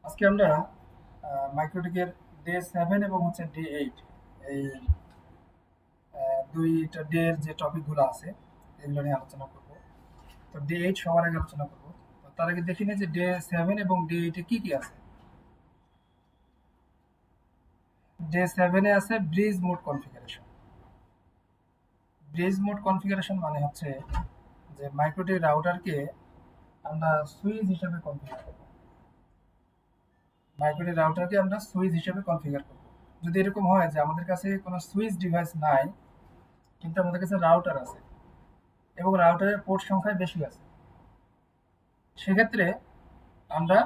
আজকে আমরা মাইক্রোটিকের ডে 7 এবং হচ্ছে ডে 8 এই দুইটা ডে এর যে টপিকগুলো আছে এগুলো নিয়ে আলোচনা করব। তো ডে 8 সবার আগে আলোচনা করব। তো তার আগে দেখি না যে ডে 7 এবং ডে 8 এ কি কি আছে। ডে 7 এ আছে bridge mode configuration. Bridge mode configuration মানে হচ্ছে যে মাইক্রোটি রাউটারকে আমরা সুইচ হিসেবে কনফিগার করব। মাইক্রোটি রাউটারকে আমরা সুইচ হিসেবে কনফিগার করব। যদি এরকম হয় যে আমাদের কাছে কোনো সুইচ ডিভাইস নাই কিন্তু আমাদের কাছে রাউটার আছে এবং রাউটারের পোর্ট সংখ্যা বেশি আছে, সেক্ষেত্রে আমরা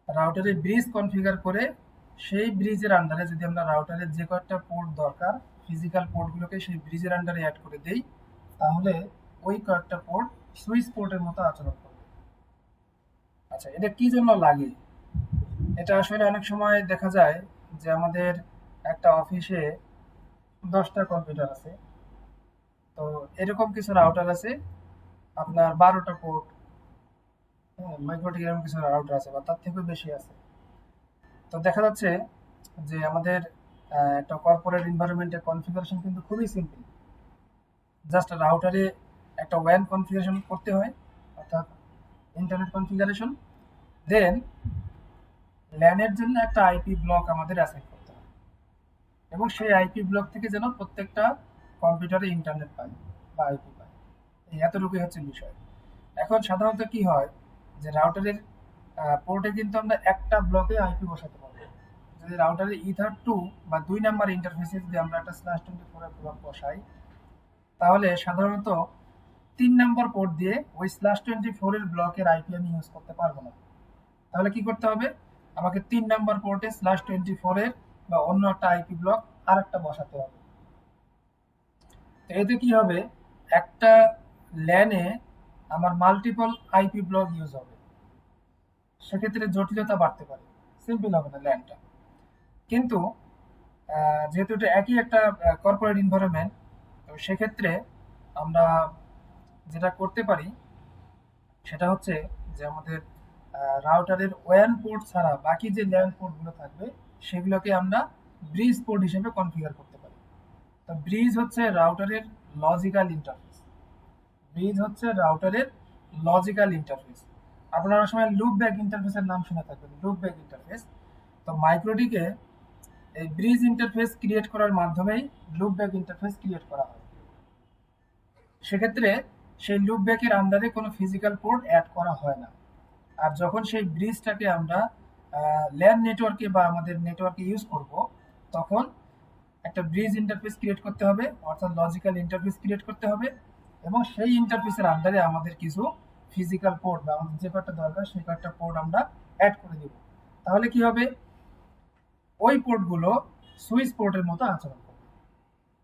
রাউটারে ব্রিজ কনফিগার করে সেই ব্রিজের আন্ডারে যদি আমরা রাউটারের যে কয়েকটা পোর্ট দরকার ফিজিক্যাল পোর্টগুলোকে সেই ব্রিজের আন্ডারে অ্যাড করে দেই, তাহলে ওই কয়েকটা পোর্ট সুইচ পোর্টের মতো আচরণ করবে। আচ্ছা, এটা কি জন্য লাগে? এটা আসলে অনেক সময় দেখা যায় যে আমাদের একটা অফিসে 10টা কম্পিউটার আছে, তো এরকম কিছু রাউটার আছে আপনার 12টা পোর্ট, হ্যাঁ, মাইক্রোটিক এরকম কিছু রাউটার আছে বা তার থেকেও বেশি আছে। তো দেখা যাচ্ছে যে আমাদের একটা কর্পোরেট এনভায়রনমেন্টের কনফিগারেশন কিন্তু খুবই সিম্পল। জাস্ট রাউটারে একটা ওয়্যান কনফিগারেশন করতে হয়, অর্থাৎ ইন্টারনেট কনফিগারেশন। দেন ল্যানের জন্য একটা আইপি ব্লক আমাদের অ্যাসাইন করতে হয় এবং সেই আইপি ব্লক থেকে যেন প্রত্যেকটা কম্পিউটারে ইন্টারনেট পায় বা আইপি পায়। এই এতটুকুই হচ্ছে বিষয়। এখন সাধারণত কি হয় যে রাউটারের পোর্টে কিন্তু আমরা একটা ব্লকে আইপি বসাতে পারবো। যদি রাউটারের ইথার 2 বা 2 নাম্বার ইন্টারফেসে যদি আমরা একটা /24 এর ব্লক বসাই, তাহলে সাধারণত 3 নাম্বার পোর্ট দিয়ে ওই /24 এর ব্লকের আইপি আমি ইউজ করতে পারবো না। তাহলে কি করতে হবে? আমাকে 3 নাম্বার পোর্টে /24 এর বা অন্য একটা আইপি ব্লক আর একটা বসাতে হবে। তো এতে কি হবে, একটা ল্যানে আমার মাল্টিপল আইপি ব্লক ইউজ হবে, সেক্ষেত্রে জটিলতা বাড়তে পারে, সিম্পল হবে না ল্যানটা। কিন্তু যেহেতু এটা একই একটা কর্পোরেট এনভায়রনমেন্ট, তো সেক্ষেত্রে আমরা যেটা করতে পারি সেটা হচ্ছে যে আমাদের রাউটারের ওয়ান পোর্ট ছাড়া বাকি যে ল্যান পোর্টগুলো থাকবে সেগুলোকে আমরা ব্রিজ পোর্ট হিসেবে কনফিগার করতে পারি। তো ব্রিজ হচ্ছে রাউটারের লজিক্যাল ইন্টারফেস। ব্রিজ হচ্ছে রাউটারের লজিক্যাল ইন্টারফেস। আপনারা অনেক সময় লুপ ব্যাক ইন্টারফেসের নাম শুনে থাকবেন, লুপ ব্যাক ইন্টারফেস। তো মাইক্রোটিকে এই ব্রিজ ইন্টারফেস ক্রিয়েট করার মাধ্যমেই লুপ ব্যাক ইন্টারফেস ক্রিয়েট করা হয়। সেক্ষেত্রে সেই লুপ ব্যাকের আন্ডারে কোনো ফিজিক্যাল পোর্ট অ্যাড করা হয় না। আর যখন সেই ব্রিজটাকে আমরা ল্যান নেটওয়ার্কে বা আমাদের নেটওয়ার্কে ইউজ করব, তখন একটা ব্রিজ ইন্টারফেস ক্রিয়েট করতে হবে, অর্থাৎ লজিক্যাল ইন্টারফেস ক্রিয়েট করতে হবে এবং সেই ইন্টারফেসের আন্ডারে আমাদের কিছু ফিজিক্যাল পোর্ট বা আমাদের যে কয়েকটা দরকার সেই কয়েকটা পোর্ট আমরা অ্যাড করে দেব। তাহলে কি হবে, ওই পোর্টগুলো সুইচ পোর্টের মতো আচরণ করবে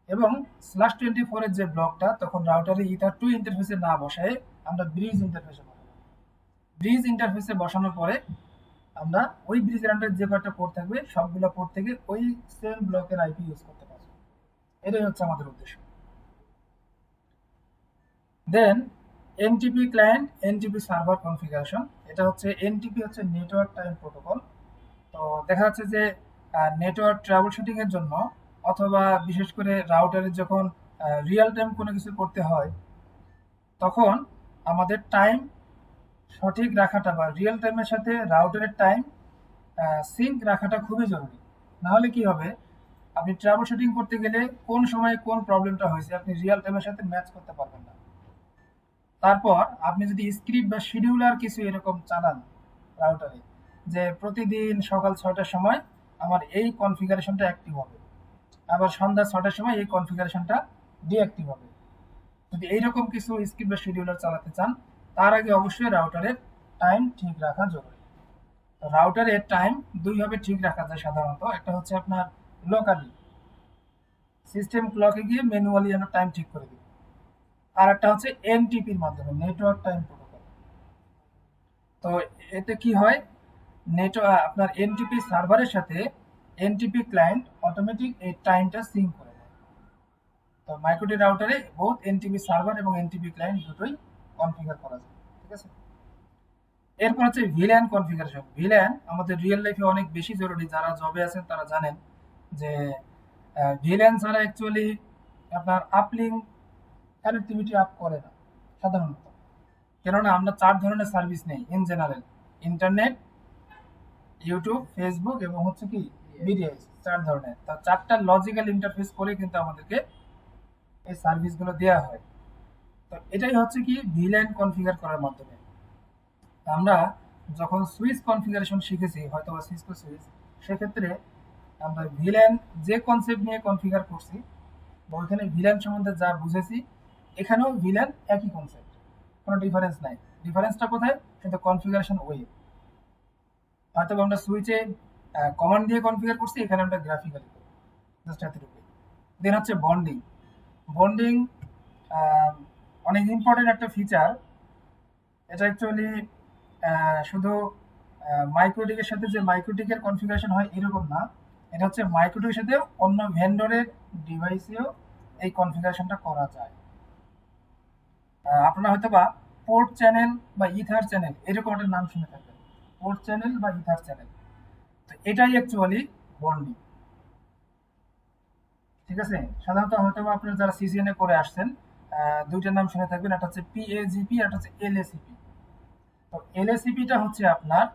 এবং /24 এর যে ব্লকটা তখন রাউটারে ইথার 2 ইন্টারফেসে না বসায় আমরা ব্রিজ ইন্টারফেসে বসাবো। ব্রিজ ইন্টারফেসে বসানোর পরে আমরা ওই ব্রিজের আন্ডারে যে কয়েকটা পোর্ট থাকবে সবগুলো পোর্ট থেকে ওই সেম ব্লকের আইপি ইউজ করতে পারবো। এটাই হচ্ছে আমাদের উদ্দেশ্য। Then NTP client NTP server configuration. এটা হচ্ছে এনটিপি হচ্ছে নেটওয়ার্ক টাইম প্রোটোকল। তো দেখা যাচ্ছে যে নেটওয়ার্ক ট্রাবল শুটিং এর জন্য অথবা বিশেষ করে রাউটারে যখন রিয়েল টাইম কোনো কিছু করতে হয়, তখন আমাদের টাইম সঠিক রাখাটা বা রিয়েল টাইমের সাথে রাউটারের টাইম সিঙ্ক রাখাটা খুবই জরুরি। নাহলে কি হবে, আপনি ট্রাবল শুটিং করতে গেলে কোন সময় কোন প্রবলেমটা হয়েছে আপনি রিয়েল টাইমের সাথে ম্যাচ করতে পারবেন না। তারপর আপনি যদি স্ক্রিপ্ট বা শিডিউলার কিছু এরকম চালান রাউটারে, যে প্রতিদিন সকাল 6টার সময় আমার এই কনফিগারেশনটা অ্যাক্টিভ হবে, আবার সন্ধ্যা 6টার সময় এই কনফিগারেশনটা ডিঅ্যাক্টিভ হবে, যদি এইরকম কিছু স্ক্রিপ্ট বা শিডিউলার চালাতে চান, তার আগে অবশ্যই রাউটারের টাইম ঠিক রাখা জরুরি। রাউটারের টাইম দুইভাবে ঠিক রাখা যায় সাধারণত। একটা হচ্ছে আপনার লোকালি সিস্টেম ক্লকে গিয়ে ম্যানুয়ালি আমরা টাইম ঠিক করে দিই, আর একটা হচ্ছে এনটিপির মাধ্যমে নেটওয়ার্ক টাইম প্রোটোকল। তো এতে কি হয়, আপনার এনটিপি সার্ভারের সাথে এনটিপি ক্লায়েন্ট অটোমেটিক এই টাইমটা সিঙ্ক করে দেয়। তো মাইক্রোটি রাউটারে বোথ এনটিপি সার্ভার এবং এনটিপি ক্লায়েন্ট দুটোই কনফিগার করা যায়। ঠিক আছে? এরপর হচ্ছে ভিল্যান কনফিগারেশন। ভিল্যান আমাদের রিয়েল লাইফে অনেক বেশি জরুরি। যারা জবে আছেন তারা জানেন যে ভিল্যান ছাড়া অ্যাকচুয়ালি আপনার আপলিঙ্ক কানেক্টিভিটি আপ করে না সাধারণত। কেননা আমরা 4 ধরনের সার্ভিস নেই in general: internet, YouTube, Facebook এবং হচ্ছে কি বিডিএস। 4 ধরনের। তা 4টা লজিক্যাল ইন্টারফেস করে কিন্তু আমাদেরকে এই সার্ভিসগুলো দেওয়া হয়। তো এটাই হচ্ছে কি ভিল্যান কনফিগার করার মাধ্যমে। আমরা যখন সুইচ কনফিগারেশন শিখেছি হয়তো বা সিসকো সুইচ, সেক্ষেত্রে আমরা ভিল্যান যে কনসেপ্ট নিয়ে কনফিগার করছি বা ওইখানে ভিল্যান সম্বন্ধে যা বুঝেছি, এখানেও ভিল্যান একই কনসেপ্ট, কোনো ডিফারেন্স নাই। ডিফারেন্সটা কোথায়? কিন্তু কনফিগারেশন ওয়ে। হয়তো আমরা সুইচে কমান্ড দিয়ে কনফিগার করছি, এখানে আমরা গ্রাফিক্যালি করি, জাস্ট এতটুকু। দেন হচ্ছে বন্ডিং। বন্ডিং অনেক ইম্পর্টেন্ট একটা ফিচার। এটা অ্যাকচুয়ালি শুধু মাইক্রোটিকের সাথে যে মাইক্রোটিকের কনফিগারেশন হয় এরকম না, এটা হচ্ছে মাইক্রোটিকের সাথে অন্য ভেন্ডরের ডিভাইসেও এই কনফিগারেশনটা করা যায়। আপনারা হয়তো বা পোর্ট চ্যানেল বা ইথার চ্যানেল এরকম একটা নাম শুনে থাকবেন, পোর্ট চ্যানেল বা ইথার চ্যানেল। তো এটাই অ্যাকচুয়ালি বন্ডিং। ঠিক আছে, সাধারণত হয়তো বা আপনারা যারা সিসিএনএ করে আসছেন দুইটার নাম শুনে থাকবেন, একটা হচ্ছে পিএজিপি, একটা হচ্ছে এলএসিপি। তো এলএসিপিটা হচ্ছে আপনার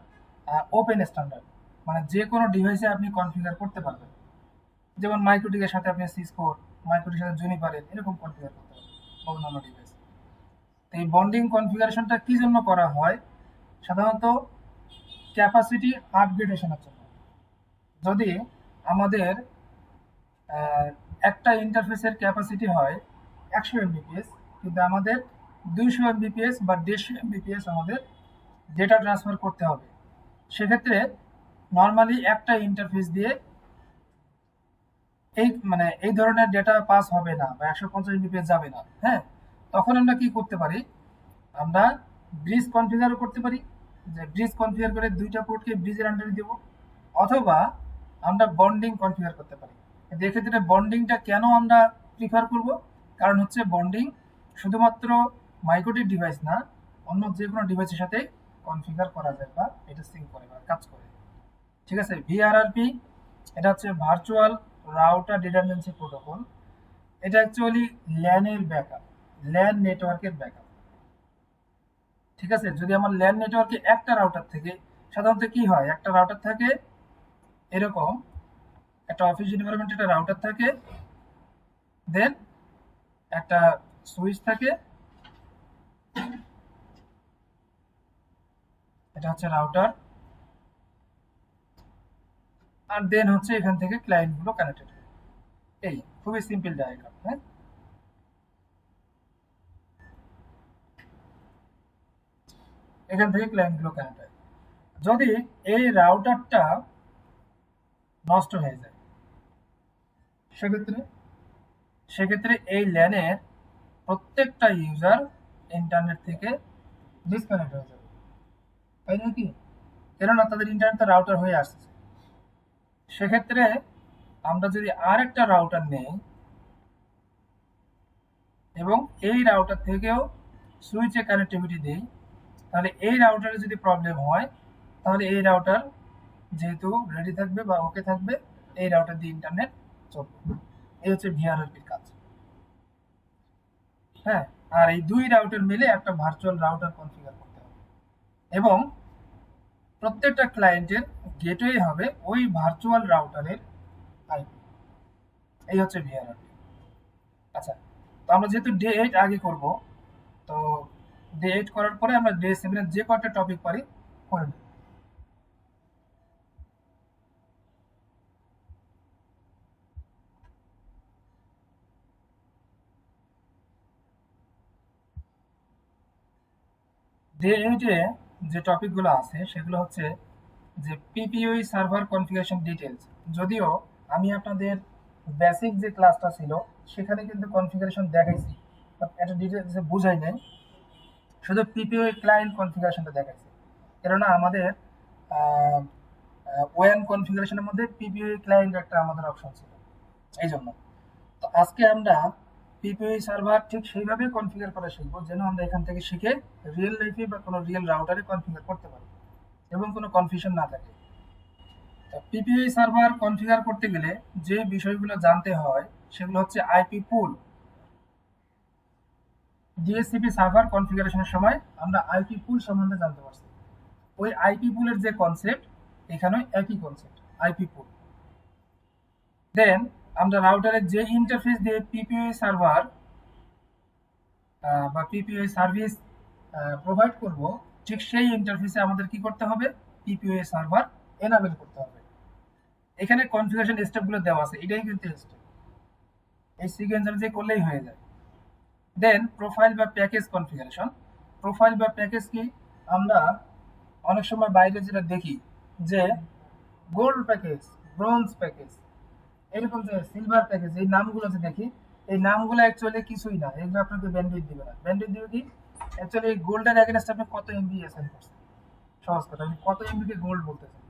ওপেন স্ট্যান্ডার্ড, মানে যে কোনো ডিভাইসে আপনি কনফিগার করতে পারবেন। যেমন মাইক্রোটিকের সাথে আপনি সিসকোর, মাইক্রোটিকের সাথে জুনিপারের এরকম কনফিগার করতে পারবেন অন্যান্য ডিভাইস। তো এই বন্ডিং কনফিগারেশনটা কি জন্য করা হয়? সাধারণত ক্যাপাসিটি আপগ্রেডেশনের জন্য। যদি আমাদের একটা ইন্টারফেসের ক্যাপাসিটি হয় 100 এমবিপিএস, কিন্তু আমাদের 200 এমবিপিএস বা 150 এমবিপিএস আমাদের ডেটা ট্রান্সফার করতে হবে, সেক্ষেত্রে নর্মালি একটা ইন্টারফেস দিয়ে এই ধরনের ডেটা পাস হবে না বা 150 এমবিপিএস যাবে না। হ্যাঁ, তখন আমরা কি করতে পারি? আমরা ব্রিজ কনফিগারও করতে পারি, যে ব্রিজ কনফিগার করে দুইটা পোর্টকে ব্রিজের আন্ডারে দেব, অথবা আমরা বন্ডিং কনফিগার করতে পারি। কিন্তু এক্ষেত্রে বন্ডিংটা কেন আমরা প্রিফার করব? কারণ হচ্ছে বন্ডিং শুধুমাত্র মাইক্রোটিক ডিভাইস না, অন্য যে কোনো ডিভাইসের সাথে কনফিগার করা যায় বা এটা সিঙ্ক করে বা কাজ করে। ঠিক আছে, ভিআরআরপি এটা হচ্ছে ভার্চুয়াল রাউটার রিডান্ডেন্সি প্রোটোকল। এটা অ্যাকচুয়ালি ল্যানের ব্যাকআপ, ল্যান নেটওয়ার্কের ব্যাকআপ। ঠিক আছে, যদি আমার ল্যান নেটওয়ার্কে একটা রাউটার থেকে, সাধারণত কি হয়, একটা রাউটার থাকে এরকম, একটা অফিস এনভায়রনমেন্টে একটা রাউটার থাকে, দেন একটা সুইচ থাকে, এটা হচ্ছে রাউটার, আর দেন হচ্ছে এখান থেকে ক্লায়েন্টগুলো কানেক্টেড হয়। এই খুবই সিম্পল ডায়াগ্রাম। হ্যাঁ, এখান থেকে ক্লায়েন্টগুলো কানেক্ট হয়। যদি এই রাউটারটা নষ্ট হয়ে যায়, সেক্ষেত্রে সেক্ষেত্রে এই ল্যানের প্রত্যেকটা ইউজার ইন্টারনেট থেকে ডিসকানেক্ট হয়ে যাবে, তাই না কি? কেননা তাদের ইন্টারনেট তো রাউটার হয়ে আসছে। সেক্ষেত্রে আমরা যদি আর একটা রাউটার নেই এবং এই রাউটার থেকেও সুইচে কানেক্টিভিটি দিই, তাহলে এই রাউটারে যদি প্রবলেম হয়, তাহলে এই রাউটার যেহেতু রেডি থাকবে বা ওকে থাকবে, এই রাউটার দিয়ে ইন্টারনেট চলবে। এই হচ্ছে ভিআরআরপির কাজ। হ্যাঁ, আর এই দুই রাউটার মিলে একটা ভার্চুয়াল রাউটার কনফিগার করতে হবে এবং প্রত্যেকটা ক্লায়েন্টের গেটওয়ে হবে ওই ভার্চুয়াল রাউটারের আইপি। এই হচ্ছে ভিআরআরপি। আচ্ছা, তো আমরা যেহেতু ডে 8 আগে করব, তো ডে 8 করার পরে আমরা ডে 7 এর যে কয়টা টপিক পারি করে নেব। ডে 8 এ যে টপিকগুলো আছে সেগুলো হচ্ছে যে পিপিওই সার্ভার কনফিগারেশন ডিটেলস। যদিও আমি আপনাদের বেসিক যে ক্লাসটা ছিল সেখানে কিন্তু কনফিগারেশন দেখাইছি, বাট এটা ডিটেলসে বুঝাই নাই, শুধু পিপিওই ক্লায়েন্ট কনফিগারেশনটা দেখাইছি। কেননা আমাদের ওএন কনফিগারেশনের মধ্যে পিপিওই ক্লায়েন্ট একটা আমাদের অপশন ছিল, এই জন্য। তো আজকে আমরা পিপিআই সার্ভার ঠিক সেইভাবে কনফিগার করা শিখবো যেন আমরা এখান থেকে শিখে রিয়েল লাইফে বা কোনো রিয়েল রাউটারে কনফিগার করতে পারি এবং কোনো কনফিউশন না থাকে। পিপিআই সার্ভার কনফিগার করতে গেলে যে বিষয়গুলো জানতে হয় সেগুলো হচ্ছে আইপি পুল। ডিএসসিপি সার্ভার কনফিগারেশনের সময় আমরা আইপি পুল সম্বন্ধে জানতে পারছি। ওই আইপি পুলের যে কনসেপ্ট এখানে একই কনসেপ্ট, আইপি পুল। দেন আমরা রাউটারের যে ইন্টারফেস দিয়ে পিপিআই সার্ভার বা পিপিআই সার্ভিস প্রোভাইড করব, ঠিক সেই ইন্টারফেসে আমাদের কি করতে হবে, পিপিআই সার্ভার এনাবেল করতে হবে। এখানে কনফিগারেশন স্টেপগুলো দেওয়া আছে, এটাই কিন্তু স্টেপ, এই সিকোয়েন্স অনুযায়ী করলেই হয়ে যায়। দেন প্রোফাইল বা প্যাকেজ কনফিগারেশন। প্রোফাইল বা প্যাকেজ কি, আমরা অনেক সময় বাইরে যেটা দেখি যে গোল্ড প্যাকেজ, ব্রোঞ্জ প্যাকেজ, এরকম যে সিলভার প্যাকেজ, এই নামগুলো যে দেখি, এই নামগুলো অ্যাকচুয়ালি কিছুই না, এগুলো আপনাকে ব্যান্ডউইথ দিবে না। ব্যান্ডউইথ দিবে কি, অ্যাকচুয়ালি এই গোল্ডের এগেনস্ট আপনি কত এমবি অ্যাসাইন করছেন, সহজ কথা, আপনি কত এমবিকে গোল্ড বলতেছেন।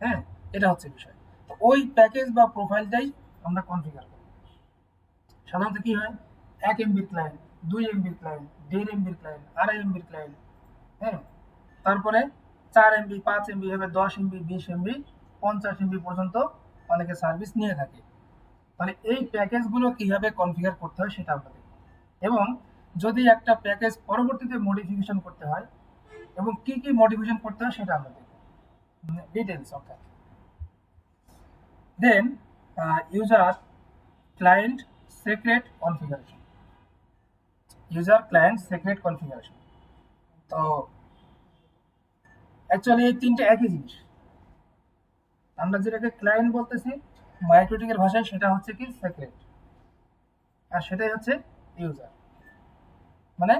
হ্যাঁ, এটা হচ্ছে বিষয়। তো ওই প্যাকেজ বা প্রোফাইলটাই আমরা কনফিগার করি। সাধারণত কি হয়, 1 এমবির ক্লায়েন্ট, 2 এমবির ক্লায়েন্ট, 1.5 এমবির ক্লায়েন্ট, 2.5 এমবির ক্লায়েন্ট, হ্যাঁ, তারপরে 4 এমবি, 5 এমবি, এভাবে 10 এমবি, 20 এমবি, 50 এমবি পর্যন্ত অনেকে সার্ভিস নিয়ে থাকে। তাহলে এই প্যাকেজগুলো কিভাবে কনফিগার করতে হয় সেটা আমরা দেখব, এবং যদি একটা প্যাকেজ পরবর্তীতে মডিফিকেশন করতে হয় এবং কি কি মডিফিকেশন করতে হয় সেটা আমরা দেখব ডিটেলস অর্থাৎ। Then user client secret configuration. User client secret configuration, তো অ্যাকচুয়ালি এই তিনটে একই জিনিস। আমরা যেটাকে ক্লায়েন্ট বলতেছি মাইক্রোটিকের ভাষায়, সেটা হচ্ছে কি সিক্রেট, আর সেটাই হচ্ছে ইউজার। মানে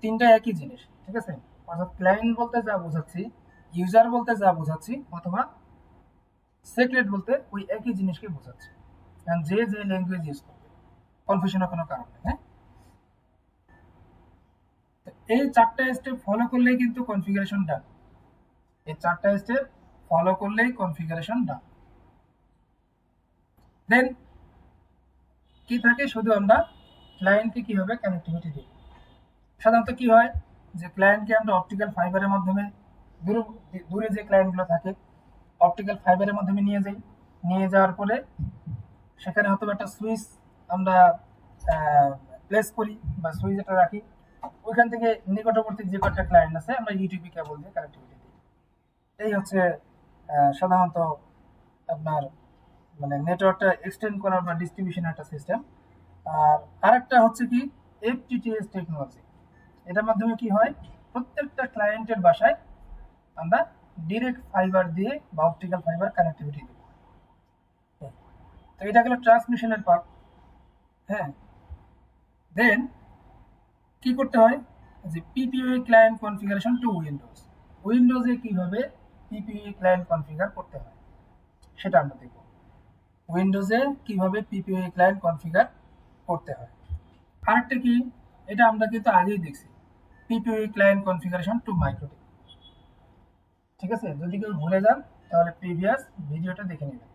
তিনটা একই জিনিস, ঠিক আছে? অর্থাৎ ক্লায়েন্ট বলতে যা বোঝাচ্ছি, ইউজার বলতে যা বোঝাচ্ছি, অথবা সিক্রেট বলতে ওই একই জিনিসকে বোঝাচ্ছি। কারণ যে যে ল্যাঙ্গুয়েজ ইউজ করবে, কনফিউশনের কোনো কারণ নেই। হ্যাঁ, এই 4টা স্টেপ ফলো করলেই কিন্তু কনফিগারেশন ডান। এই 4টা স্টেপ ফলো করলেই কনফিগারেশন ডান। দেন কি থাকে, শুধু আমরা ক্লায়েন্টকে কিভাবে কানেক্টিভিটি দিই। সাধারণত কি হয় যে ক্লায়েন্টকে আমরা অপটিক্যাল ফাইবারের মাধ্যমে, দূরে যে ক্লায়েন্টগুলো থাকে অপটিক্যাল ফাইবারের মাধ্যমে নিয়ে যাই। নিয়ে যাওয়ার পরে সেখানে হয়তো একটা সুইচ আমরা প্লেস করি বা সুইচ এটা রাখি, ওইখান থেকে নিকটবর্তী যে কয়েকটা ক্লায়েন্ট আছে আমরা ইউটিপি কেবল দিয়ে কানেক্টিভিটি দিই। এই হচ্ছে সাধারণত আপনার মানে নেটওয়ার্কটা এক্সটেন্ড করার বা ডিস্ট্রিবিউশন একটা সিস্টেম। আর আরেকটা হচ্ছে কি এফটিটিএস টেকনোলজি। এটার মাধ্যমে কি হয়, প্রত্যেকটা ক্লায়েন্টের বাসায় আমরা ডিরেক্ট ফাইবার দিয়ে বা অপটিক্যাল ফাইবার কানেক্টিভিটি দিব। তো এটা গেল ট্রান্সমিশনের পার্ট। হ্যাঁ, দেন কি করতে হয়, যে PPI client configuration to Windows. উইন্ডোজে কিভাবে পিপিআই ক্লায়েন্ট কনফিগার করতে হয় সেটা আমরা দেখব। উইন্ডোজে কিভাবে পিপিআই ক্লায়েন্ট কনফিগার করতে হয়। আরেকটা কি, এটা আমরা কিন্তু আগেই দেখছি, PPI client configuration to MikroTik. ঠিক আছে, যদি কেউ ভুলে যান তাহলে প্রিভিয়াস ভিডিওটা দেখে নেবেন,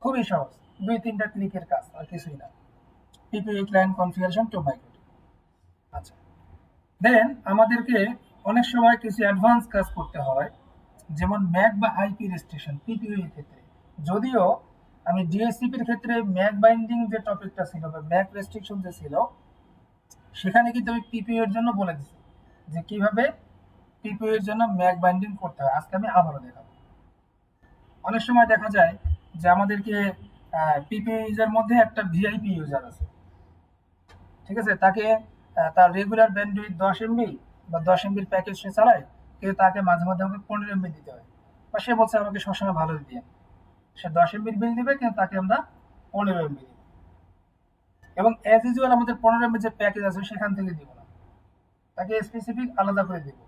খুবই সহজ, 2-3টা ক্লিকের কাজ, আর কিছুই না। PPI client configuration to MikroTik. আচ্ছা, দেন আমাদেরকে অনেক সময় কিছু অ্যাডভান্স কাজ করতে হয়, যেমন ম্যাক বা আইপি রেস্ট্রিকশন পিপিআই এর ক্ষেত্রে। যদিও আমি ডিএসসিপির ক্ষেত্রে ম্যাক বাইন্ডিং যে টপিকটা ছিল বা ম্যাক রেস্ট্রিকশন যে ছিল, সেখানে কিন্তু আমি পিপিআই এর জন্য বলে দিচ্ছি যে কিভাবে পিপিআই এর জন্য ম্যাক বাইন্ডিং করতে হয়। আজকে আমি আবারও দেখাবো। অনেক সময় দেখা যায় যে আমাদেরকে পিপিআই ইউজার মধ্যে একটা ভিআইপি ইউজার আছে, ঠিক আছে, তাকে তার রেগুলার ব্যান্ডউইথ 10 এমবি বা 10 এমবির প্যাকেজ সে চালায়, কিন্তু তাকে মাঝে মাঝে আমাকে 15 এমবি দিতে হয়, বা সে বলছে আমাকে সবসময় ভালো দিয়ে, সে 10 এমবির বিল দিবে কিন্তু তাকে আমরা 15 এমবি দিব, এবং অ্যাজ ইউজুয়াল আমাদের 15 এমবি যে প্যাকেজ আছে সেখান থেকে দিব না, তাকে স্পেসিফিক আলাদা করে দিব।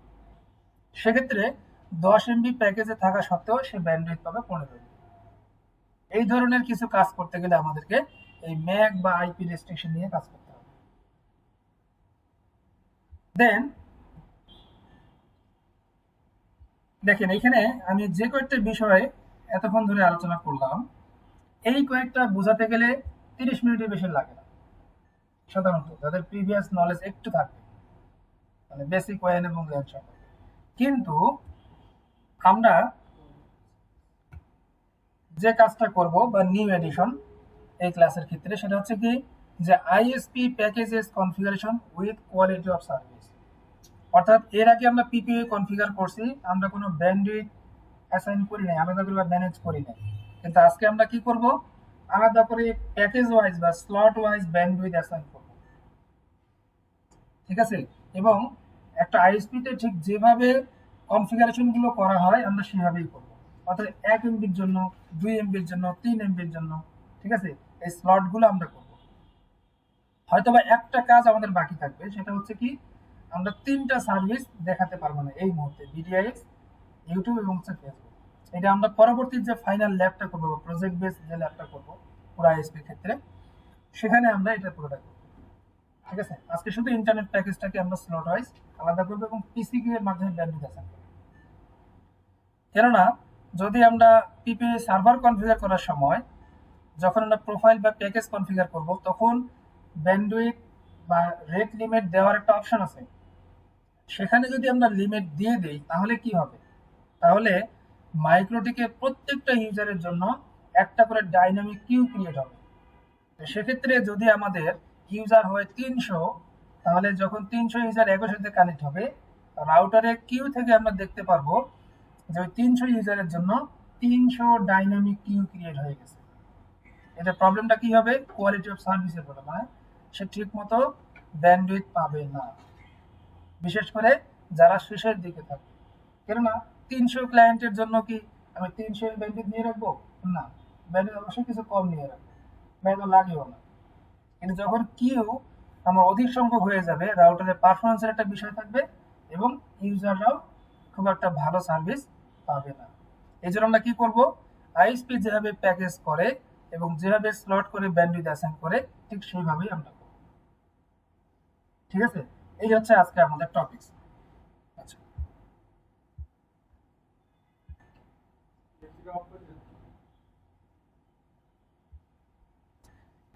সেক্ষেত্রে 10 এমবি প্যাকেজে থাকা সত্ত্বেও সে ব্যান্ডউইথ পাবে 15 এমবি। এই ধরনের কিছু কাজ করতে গেলে আমাদেরকে এই ম্যাক বা আইপি রেস্ট্রিকশন নিয়ে কাজ করতে হবে। দেন দেখেন, এখানে আমি যে কয়েকটা বিষয়ে এতক্ষণ ধরে আলোচনা করলাম, এই কয়েকটা বোঝাতে গেলে 30 মিনিটের বেশি লাগে না, সাধারণত যাদের প্রিভিয়াস নলেজ একটু থাকবে, মানে বেসিক ওয়ান এবং ল্যান সম্পর্কে। কিন্তু আমরা যে কাজটা করব বা নিউ এডিশন এই ক্লাসের ক্ষেত্রে, সেটা হচ্ছে কি যে ISP packages configuration with quality of service. অর্থাৎ এর আগে আমরা পিপিএ কনফিগার করছি, আমরা কোনো ব্যান্ডউইথ অ্যাসাইন করি নাই, আলাদা করে ম্যানেজ করি নাই। কিন্তু আজকে আমরা কি করব, আলাদা করে প্যাকেজ ওয়াইজ বা স্লট ওয়াইজ ব্যান্ডউইথ অ্যাসাইন করব, ঠিক আছে? এবং একটা আইএসপিতে ঠিক যেভাবে কনফিগারেশনগুলো করা হয় আমরা সেভাবেই করব। অর্থাৎ 1 এমবির জন্য, 2 এমবির জন্য, 3 এমবির জন্য, ঠিক আছে? এই স্লটগুলো আমরা করব। হয়তোবা একটা কাজ আমাদের বাকি থাকবে, সেটা হচ্ছে কি আমরা 3টা সার্ভিস দেখাতে পারবো না এই মুহূর্তে, বিডিআইএক্স, ইউটিউব এবং হচ্ছে ফেসবুক। এটা আমরা পরবর্তী যে ফাইনাল ল্যাবটা করবো, প্রজেক্ট বেস যে ল্যাবটা করবো পুরো আইএসপির ক্ষেত্রে, সেখানে আমরা এটা পুরোটা করবো, ঠিক আছে? আজকে শুধু ইন্টারনেট প্যাকেজটাকে আমরা স্লট ওয়াইজ আলাদা করবো এবং পিসিকিউ এর মাধ্যমে ব্যান্ডউইথ অ্যাসাইন করবো। কেননা যদি আমরা পিপিএ সার্ভার কনফিগার করার সময় যখন আমরা প্রোফাইল বা প্যাকেজ কনফিগার করব, তখন ব্যান্ডউইথ বা রেট লিমিট দেওয়ার একটা অপশন আছে। সেখানে যদি আমরা লিমিট দিয়ে দিই তাহলে কি হবে, তাহলে মাইক্রোটিকে প্রত্যেকটা ইউজারের জন্য একটা করে ডাইনামিক কিউ ক্রিয়েট হবে। তো সেক্ষেত্রে যদি আমাদের ইউজার হয় 300, তাহলে যখন 300 ইউজার একই সাথে কানেক্ট হবে, রাউটারের কিউ থেকে আমরা দেখতে পারবো যে ওই 300 ইউজারের জন্য 300 ডাইনামিক কিউ ক্রিয়েট হয়ে গেছে। এতে প্রবলেমটা কি হবে, কোয়ালিটি অফ সার্ভিসের প্রবলেম, মানে সে ঠিক মতো ব্যান্ডউইথ পাবে না, বিশেষ করে যারা শেষের দিকে থাকে। কেননা 300 ক্লায়েন্টের জন্য কি আমি 300 ব্যান্ডউইথ নিয়ে রাখবো? না, ব্যান্ডউইথ অবশ্যই কিছু কম নিয়ে রাখবো, ব্যান্ড লাগেও না। কিন্তু যখন কিউ আমার অধিক সংখ্যক হয়ে যাবে, রাউটারের পারফরমেন্সের একটা বিষয় থাকবে এবং ইউজাররাও খুব একটা ভালো সার্ভিস পাবে না। এই জন্য আমরা কি করব, আইএসপি যেভাবে প্যাকেজ করে এবং যেভাবে স্লট করে ব্যান্ডউইথ অ্যাসাইন করে, ঠিক সেইভাবেই আমরা করব, ঠিক আছে? এই হচ্ছে আজকে আমাদের টপিক। আচ্ছা,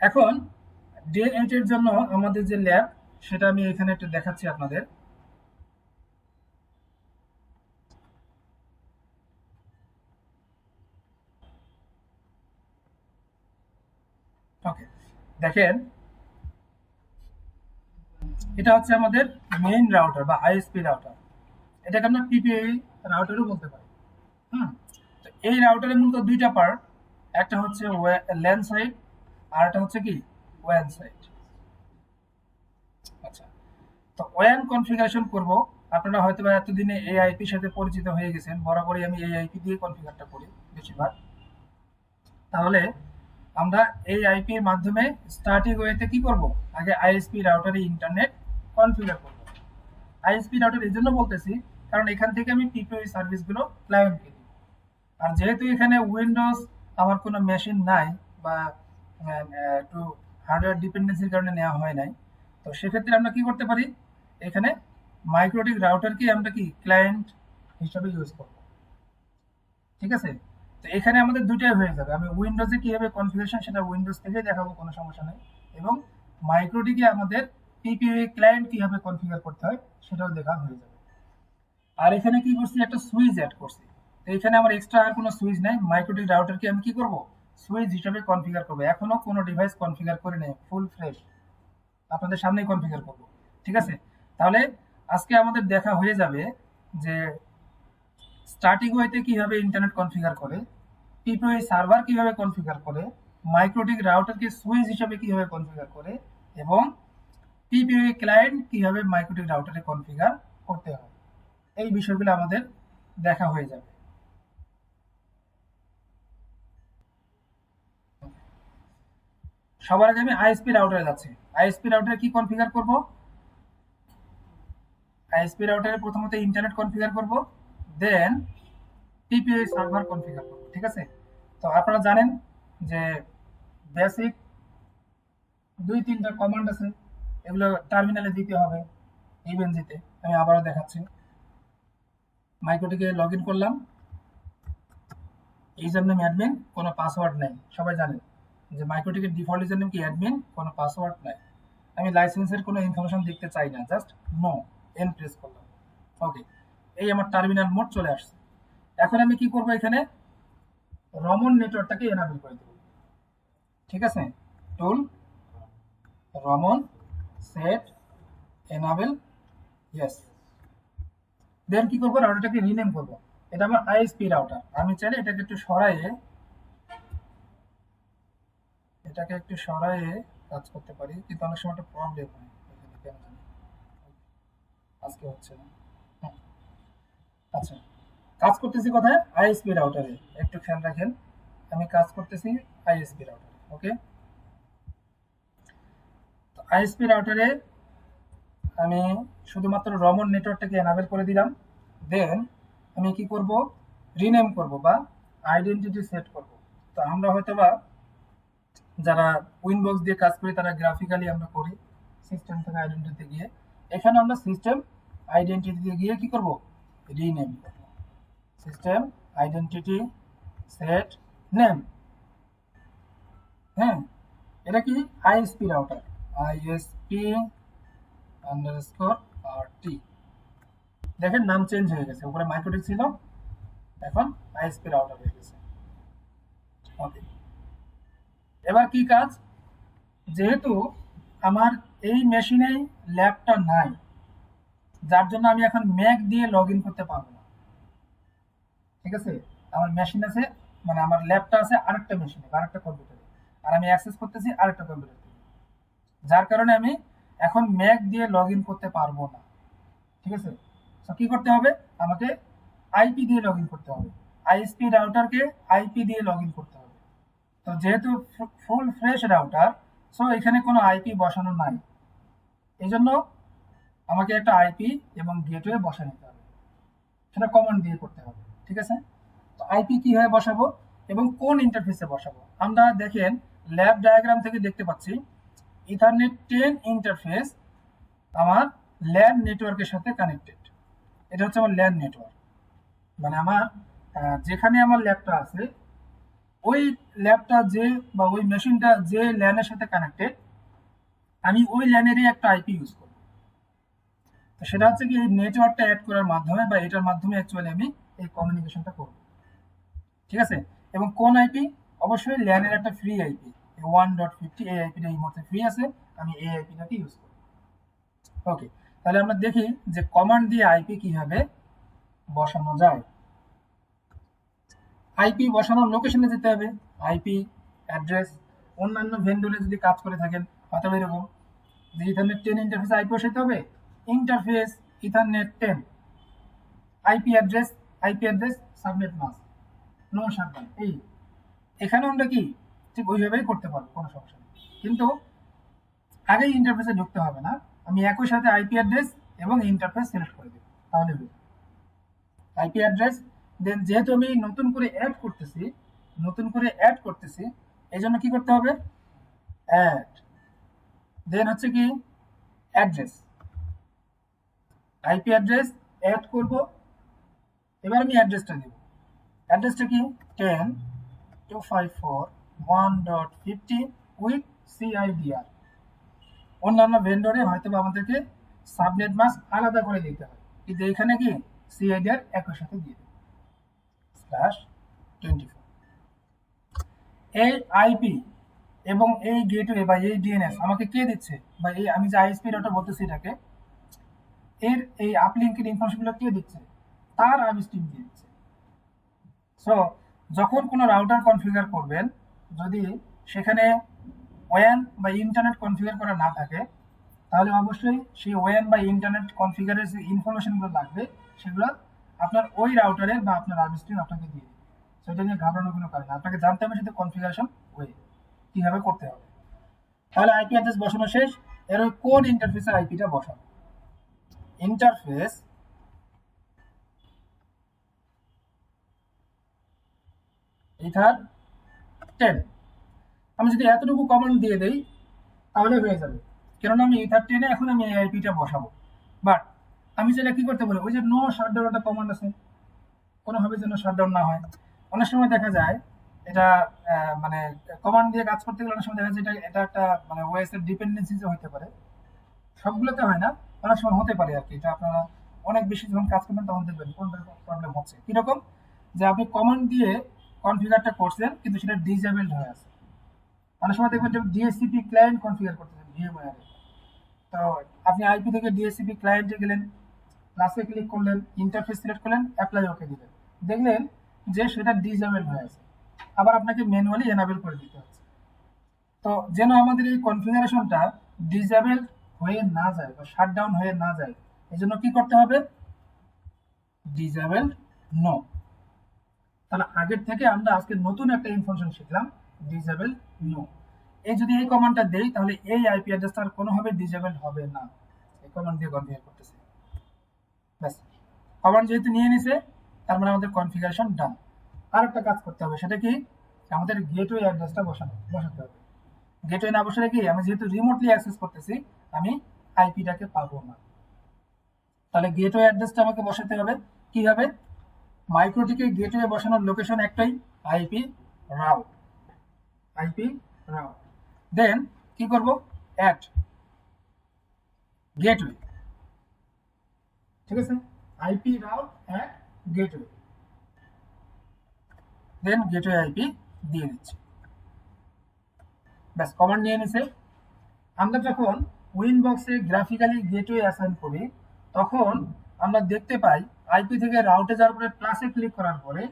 এখন ডে 8 এর জন্য আমাদের যে ল্যাব, সেটা আমি এখানে একটু দেখাচ্ছি আপনাদের। ওকে, দেখেন এটা হচ্ছে আমাদের মেইন রাউটার বা আইএসপি রাউটার। এটাকে আমরা পিপিআই রাউটারও বলতে পারি। হুম, তো এই রাউটারের মূলত দুইটা পার্ট, একটা হচ্ছে ল্যান সাইড আর একটা হচ্ছে কি ওয়ান সাইড। আচ্ছা, তো ওয়ান কনফিগারেশন করব। আপনারা হয়তো বা এতদিনে এআইপির সাথে পরিচিত হয়ে গেছেন, বরাবরই আমি এআইপি দিয়ে কনফিগারটা করি বেশিরভাগ। তাহলে আমরা এই আইপির মাধ্যমে স্টার্টিং ওয়েতে কি করব, আগে আইএসপি রাউটারে ইন্টারনেট কনফিগার করব। আইএসপি রাউটার এই জন্য বলতেছি কারণ এখান থেকে আমি পিপিআই সার্ভিসগুলো ক্লায়েন্টকে দিই। আর যেহেতু এখানে উইন্ডোজ আমার কোনো মেশিন নাই বা একটু হার্ডওয়্যার ডিপেন্ডেন্সির কারণে নেওয়া হয় নাই, তো সেক্ষেত্রে আমরা কি করতে পারি, এখানে মাইক্রোটিক রাউটারকে আমরা কি ক্লায়েন্ট হিসাবে ইউজ করব, ঠিক আছে? তো এখানে আমাদের দুটাই হয়ে যাবে, আমি উইন্ডোজে কিভাবে কনফিগারেশন সেটা উইন্ডোজ থেকে দেখাবো, কোনো সমস্যা নেই, এবং মাইক্রোটিকে আমাদের পিপিআই ক্লায়েন্ট কিভাবে কনফিগার করতে হয় সেটাও দেখা হয়ে যাবে। আর এখানে কি করছি, একটা সুইচ অ্যাড করছি। তো এখানে আমার এক্সট্রা আর কোনো সুইচ নাই, মাইক্রোটিক রাউটারকে আমি কি করব, সুইচ হিসাবে কনফিগার করবো। এখনো কোনো ডিভাইস কনফিগার করে নেই, ফুল ফ্রেশ আপনাদের সামনেই কনফিগার করব, ঠিক আছে? তাহলে আজকে আমাদের দেখা হয়ে যাবে যে স্টার্টিং ওয়েতে কিভাবে ইন্টারনেট কনফিগার করে, পিপিআই সার্ভার কিভাবে কনফিগার করে, মাইক্রোটিক রাউটারকে সুইচ হিসাবে কিভাবে কনফিগার করে, এবং পিপিআই ক্লায়েন্ট কিভাবে মাইক্রোটিক রাউটারে কনফিগার করতে হয়। এই বিষয়গুলো আমাদের দেখা হয়ে যাবে। সবার আগে আমি আইএসপি রাউটারে যাচ্ছি। আইএসপি রাউটারে কি কনফিগার করব, আইএসপি রাউটারে প্রথমত ইন্টারনেট কনফিগার করব, দেন পিপিআই সার্ভার কনফিগার করব, ঠিক আছে? তো আপনারা জানেন যে বেসিক 2-3টা কমান্ড আছে, এগুলো টার্মিনালে দিতে হবে ইভেনজিতে। আমি আবারও দেখাচ্ছি, মাইক্রোটিকে লগ ইন করলাম, ইউজার নেম অ্যাডমিন, কোনো পাসওয়ার্ড নেই, সবাই জানেন যে মাইক্রোটিকের ডিফল্ট ইউজার নেম কি অ্যাডমিন, কোনো পাসওয়ার্ড নাই। আমি লাইসেন্সের কোনো ইনফরমেশন দেখতে চাই না, জাস্ট নো, এন প্রেস করলাম। ওকে, এই আমার টার্মিনাল মোড চলে আসছে। এখন আমি কি করব, এখানে রমন নেটওয়ার্কটাকে এনাবেল করে দেব। ঠিক আছে, টুল রমন সেট এনাবেল, ইয়েস। দেন কি করবো, রাউটারটাকে রিনেম করব। এটা আমার আইএসপি রাউটার। আমি চাইলে এটাকে একটু সরাইয়ে কাজ করতে পারি, কিন্তু অনেক সময় একটা প্রবলেম হয় এখানে, কেন জানি আজকে হচ্ছে না। হুম, আচ্ছা, কাজ করতেছি কোথায়, আইএসপি রাউটারে। একটু খেয়াল রাখেন, আমি কাজ করতেছি আইএসপি রাউটারে। ওকে, তো আইএসপি রাউটারে আমি শুধুমাত্র রমন নেটওয়ার্কটাকে এনাবেল করে দিলাম। দেন আমি কি করব, রিনেম করব বা আইডেন্টিটি সেট করব। তো আমরা হয়তোবা যারা উইনবক্স দিয়ে কাজ করি তারা গ্রাফিক্যালি আমরা করি, সিস্টেম থেকে আইডেন্টিটিতে গিয়ে। এখানে আমরা সিস্টেম আইডেন্টিটিতে গিয়ে কি করব, রিনেম করব। System identity set name. হ্যাঁ, এটা কি ISP router, ISP underscore RT. দেখেন নাম চেঞ্জ হয়ে গেছে, উপরে মাইক্রোটিক ছিল, এখন আইএসপি রাউটার হয়ে গেছে। ওকে, এবার কি কাজ, যেহেতু আমার এই মেশিনে ল্যাবটা নাই, যার জন্য আমি এখন ম্যাক দিয়ে লগ ইন করতে পারবো না। ঠিক আছে, আমার মেশিন আছে, মানে আমার ল্যাবটা আছে আরেকটা মেশিনে, আরেকটা কম্পিউটারে, আর আমি অ্যাক্সেস করতেছি আরেকটা কম্পিউটার থেকে, যার কারণে আমি এখন ম্যাক দিয়ে লগ ইন করতে পারবো না। ঠিক আছে, তো কি করতে হবে, আমাকে আইপি দিয়ে লগ ইন করতে হবে, আইএসপি রাউটারকে আইপি দিয়ে লগ ইন করতে হবে। তো যেহেতু ফুল ফ্রেশ রাউটার, সো এখানে কোনো আইপি বসানো নাই, এই জন্য আমাকে একটা আইপি এবং গেটওয়ে বসা নিতে হবে, সেটা কমান্ড দিয়ে করতে হবে। ঠিক আছে, তো আইপি কিভাবে বসাবো এবং কোন ইন্টারফেসে বসাবো, আমরা দেখেন ল্যাব ডায়াগ্রাম থেকে দেখতে পাচ্ছি ইথারনেট 10 ইন্টারফেস আমার ল্যান নেটওয়ার্কের সাথে কানেক্টেড। এটা হচ্ছে আমার ল্যান নেটওয়ার্ক, মানে আমার যেখানে আমার ল্যাবটা আছে ওই ল্যাবটা যে বা ওই মেশিনটা যে ল্যানের সাথে কানেক্টেড, আমি ওই ল্যানেরই একটা আইপি ইউজ করব। তো সেটা হচ্ছে কি, এই নেটওয়ার্কটা অ্যাড করার মাধ্যমে বা এটার মাধ্যমে অ্যাকচুয়ালি আমি এই কমিউনিকেশনটা করব। ঠিক আছে, এবং কোন আইপি, অবশ্যই ল্যানের একটা ফ্রি আইপি 1.50, এই আইপিটা এই মুহূর্তে ফ্রি আছে, আমি এই আইপিটাকে ইউজ করব। ওকে, তাহলে আমরা দেখি যে কমান্ড দিয়ে আইপি কিভাবে বসানো যায়। আইপি বসানোর লোকেশনে যেতে হবে, আইপি অ্যাড্রেস। অন্যান্য ভেন্ডরে যদি কাজ করে থাকেন অথবা এরকম যে ইথারনেট 10 ইন্টারফেস আইপি বসাতে হবে, interface ethernet 10 IP address subnet mask no shutdown. এই এখানে আমরা কি ঠিক ওইভাবেই করতে পারবো, কোনো সমস্যা নেই, কিন্তু আগেই ইন্টারফেসে ঢুকতে হবে না, আমি একই সাথে আইপি অ্যাড্রেস এবং ইন্টারফেস সিলেক্ট করে দেব, তাহলে হবে আইপি অ্যাড্রেস। দেন যেহেতু আমি নতুন করে অ্যাড করতেছি, এই জন্য কি করতে হবে, অ্যাড, দেন হচ্ছে কি অ্যাড্রেস, আইপি অ্যাড্রেস অ্যাড করব। এবার আমি অ্যাড্রেসটা দেব, অ্যাড্রেসটা কি 10.254.1.50 উইথ সিআইডিআর। অন্যান্য ভেন্ডরে হয়তো আমাদেরকে সাবনেট মাস্ক আলাদা করে দিতে হয়, কিন্তু এখানে কি সিআইডিআর একই সাথে দিয়ে দেব /24। এই আইপি এবং এই গেটওয়ে বা এই ডিএনএস আমাকে কে দিচ্ছে, বা এই আমি যে আইএসপি রাউটার বলতেছি এটাকে, এর এই আপলিঙ্কের ইনফরমেশনগুলো কে দিচ্ছে, তার আইএসটিম দিয়ে দিচ্ছে। সো যখন কোনো রাউটার কনফিগার করবেন, যদি সেখানে ওয়ান বা ইন্টারনেট কনফিগার করা না থাকে, তাহলে অবশ্যই সেই ওয়ান বা ইন্টারনেট কনফিগারের যে ইনফরমেশনগুলো লাগবে সেগুলো আপনার ওই রাউটারের বা আপনার আইএসটিম আপনাকে দিয়ে দেবে। সেটা নিয়ে ঘাবড়ানোর কোনো কারণ, আপনাকে জানতে হবে শুধু কনফিগারেশন ওয়ে কিভাবে করতে হবে। তাহলে আইপি অ্যাড্রেস বসানো শেষ, এর ওই কোন ইন্টারফেসে আইপিটা বসাবো, ইন্টারফেস ইথার 10। আমি যদি এতটুকু কমান্ড দিয়ে দেই তাহলে হয়ে যাবে, কেননা আমি ইথার 10-এ এখন আমি এই আইপিটা বসাবো। বাট আমি যেটা কি করতে পারি, ওই যে নো শাটডাউন একটা কমান্ড আছে, কোনোভাবে যেন শাটডাউন না হয়। অনেক সময় দেখা যায় এটা মানে কমান্ড দিয়ে কাজ করতে গেলে অনেক সময় দেখা যায় এটা একটা মানে ওএস এর ডিপেন্ডেন্সি হতে পারে, সবগুলোতে হয় না, অনেক সময় হতে পারে আর কি। এটা আপনারা অনেক বেশি যখন কাজ করবেন তখন দেখবেন কোনটা প্রবলেম হচ্ছে। কিরকম, যে আপনি কমান্ড দিয়ে কনফিগারটা করছেন কিন্তু সেটা ডিসেবলড হয়ে আছে। অনেক সময় দেখবেন যে ডিএসসিপি ক্লায়েন্ট কনফিগার করতেছেন ভিএমওয়্যারে, তো আপনি আইপি থেকে ডিএসসিপি ক্লায়েন্টে গেলেন, প্লাসে ক্লিক করলেন, ইন্টারফেস সিলেক্ট করলেন, অ্যাপ্লাই ওকে দিলেন, দেখলেন যে সেটা ডিসেবল হয়ে আছে, আবার আপনাকে ম্যানুয়ালি এনাবেল করে দিতে হচ্ছে। তো যেন আমাদের এই কনফিগারেশনটা ডিসেবল হয়ে না যায় বা শাটডাউন হয়ে না যায়, এই জন্য কি করতে হবে, ডিসেবল নো। তাহলে আগের থেকে আমরা আজকে নতুন একটা ইনফরমেশন শিখলাম, ডিসেবল নো। এই যদি এই কমান্ডটা দেই তাহলে এই আইপি অ্যাড্রেসটা আর কোনোভাবে ডিসেবল হবে না, এই কমান্ড দিয়ে কনফিগার করতেছে। ব্যাস, কমান্ড যেহেতু নিয়ে নিছে তার মানে আমাদের কনফিগারেশন ডান। আর একটা কাজ করতে হবে, সেটা কি, আমাদের গেটওয়ে অ্যাড্রেসটা বসাতে হবে। গেটওয়ে না বসালে কি, আমি যেহেতু রিমোটলি অ্যাক্সেস করতেছি আমি আইপিটাকে পাবো না। তাহলে গেটওয়ে অ্যাড্রেসটা আমাকে বসাতে হবে কিভাবে, মাইক্রোটিকে গেটওয়ে বসানোর লোকেশন একটাই, IP route, IP route. Then কি করব, অ্যাট গেটওয়ে, ঠিক আছে, IP route at gateway, then gateway IP দিয়ে দিচ্ছি। ব্যাস, কমান্ড নিয়ে নিছে। আমরা যখন উইনবক্সে গ্রাফিক্যালি গেটওয়ে অ্যাসাইন করি তখন আমরা দেখতে পাই আইপি থেকে রাউটে যাওয়ার পরে প্লাসে ক্লিক করার পরে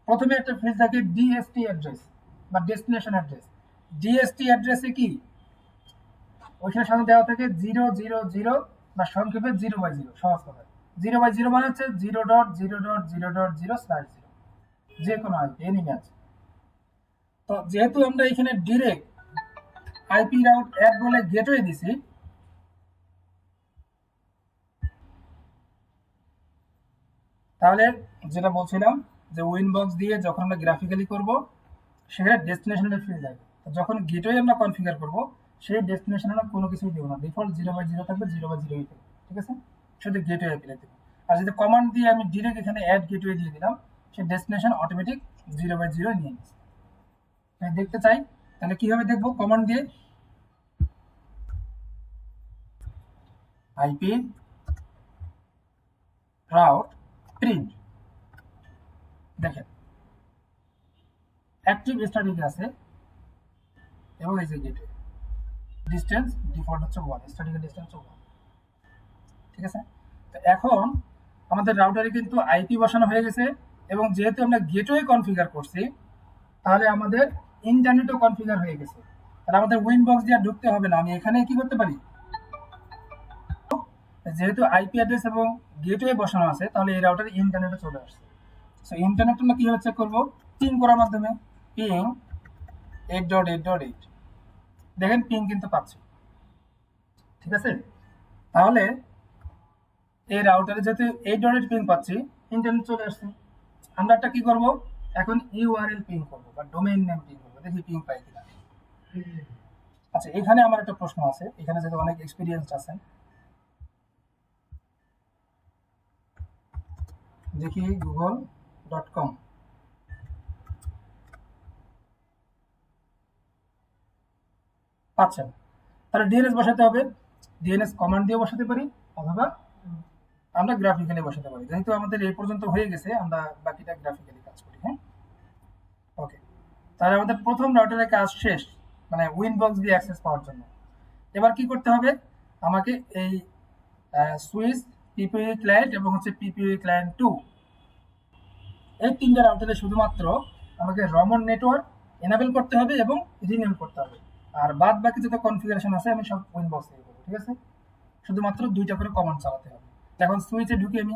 প্রথমে একটা ফিল্ড থাকে ডিএসটি অ্যাড্রেস বা ডেস্টিনেশন অ্যাড্রেস। ডিএসটি অ্যাড্রেসে কি, ওইখানে সামনে দেওয়া থাকে 000 বা সংক্ষেপে 0/0, সহজ কথা 0/0 মানে হচ্ছে 0.0.0.0/0, যে কোনো আইপি এনি ম্যাচ। তো যেহেতু আমরা এখানে ডিরেক্ট আইপি রাউট অ্যাড বলে গেটওয়ে দিছি, তাহলে যেটা বলছিলাম যে উইনবক্স দিয়ে যখন আমরা গ্রাফিক্যালি করব সেখানে ডেস্টিনেশনের ফিল্ড লাগবে। যখন গেটওয়ে আমরা কনফিগার করব সেই ডেস্টিনেশন আমরা কোনো কিছুই দেবো না, ডিফল্ট 0/0 থাকবে, 0/0 থাকবে, ঠিক আছে, শুধু গেটওয়ে অ্যাপ্লাই দেবো। আর যদি কমান্ড দিয়ে আমি ডিরেক্ট এখানে অ্যাড গেটওয়ে দিয়ে দিলাম, সেই ডেস্টিনেশন অটোমেটিক 0/0 নিয়ে নিচ্ছে। দেখতে চাই তাহলে কিভাবে দেখবো, কমান্ড দিয়ে আইপি রাউট প্রিন্ট, দেখেন অ্যাক্টিভ স্ট্যাটিক আছে এবং এই যে গেটওয়ে ডিস্টেন্স ডিফল্ট হচ্ছে 1, স্ট্যাটিকের ডিস্টেন্স 1, ঠিক আছে। তো এখন আমাদের রাউটারে কিন্তু আইপি বসানো হয়ে গেছে এবং যেহেতু আমরা গেটওয়ে কনফিগার করছি তাহলে আমাদের ইন্টারনেটও কনফিগার হয়ে গেছে। তাহলে আমাদের উইনবক্স দিয়ে ঢুকতে হবে না, আমি এখানে কি করতে পারি, যেহেতু আইপি অ্যাড্রেস এবং গেটওয়ে বসানো আছে তাহলে এই রাউটারে ইন্টারনেটে চলে আসছে। সো ইন্টারনেট আমরা কিভাবে চেক করবো, পিং করার মাধ্যমে, পিং 8.8.8, দেখেন পিং কিন্তু পাচ্ছি, ঠিক আছে। তাহলে এই রাউটারে যেহেতু 8.8 পিং পাচ্ছি, ইন্টারনেট চলে আসছে। আমরা একটা কি করব, এখন ইউআরএল পিং করব বা ডোমেইন নেম পিং করব, দেখি পিং পাই কিনা। আচ্ছা, এখানে আমার একটা প্রশ্ন আছে, এখানে যেহেতু অনেক এক্সপিরিয়েন্স আছেন, দেখি google.com, পাচ্ছেন। তাহলে ডিএনএস বসাতে হবে, ডিএনএস কমান্ড দিয়ে বসাতে পারি অথবা আমরা গ্রাফিক্যালি বসাতে পারি। যেহেতু আমাদের এই পর্যন্ত হয়ে গেছে আমরা বাকিটা গ্রাফিক্যালি কাজ করি, হ্যাঁ ওকে। তাহলে আমাদের প্রথম রাউটারের কাজ শেষ, মানে উইনবক্স দিয়ে অ্যাক্সেস পাওয়ার জন্য। এবার কি করতে হবে, আমাকে এই সুইচ, পিপিই ক্লায়েন্ট এবং হচ্ছে পিপিই ক্লায়েন্ট 2, এই তিনটা রাউটারে শুধুমাত্র আমাকে রমন নেটওয়ার্ক এনাবেল করতে হবে এবং রিনেম করতে হবে। আর বাদ বাকি যত কনফিগারেশন আছে আমি সব উইনবক্স থেকে করবো, ঠিক আছে। শুধুমাত্র 2টা করে কমান্ড চালাতে হবে। এখন সুইচে ঢুকি আমি,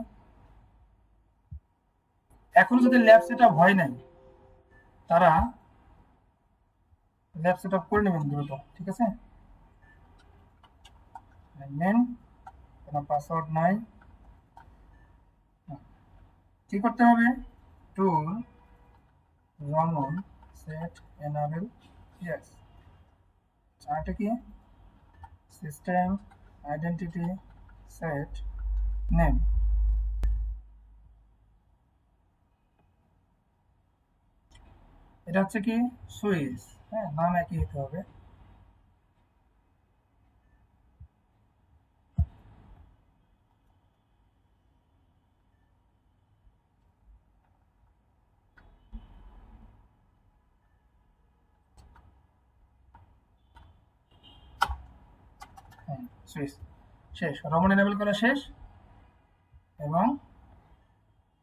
এখনো যদি ল্যাব সেট আপ হয় নাই তারা ল্যাব সেট আপ করে নেবেন দ্রুত, ঠিক আছে। মেন কোনো পাসওয়ার্ড নাই, কি করতে হবে, টুল রমন সেট এনাবেল, ইয়েস। আরেকটা কি, সিস্টেম আইডেন্টিটি সেট নেম, এটা হচ্ছে কি সুইচ, হ্যাঁ নাম একই হতে হবে। হ্যাঁ সুইচ শেষ, রমন এনেবল করা শেষ এবং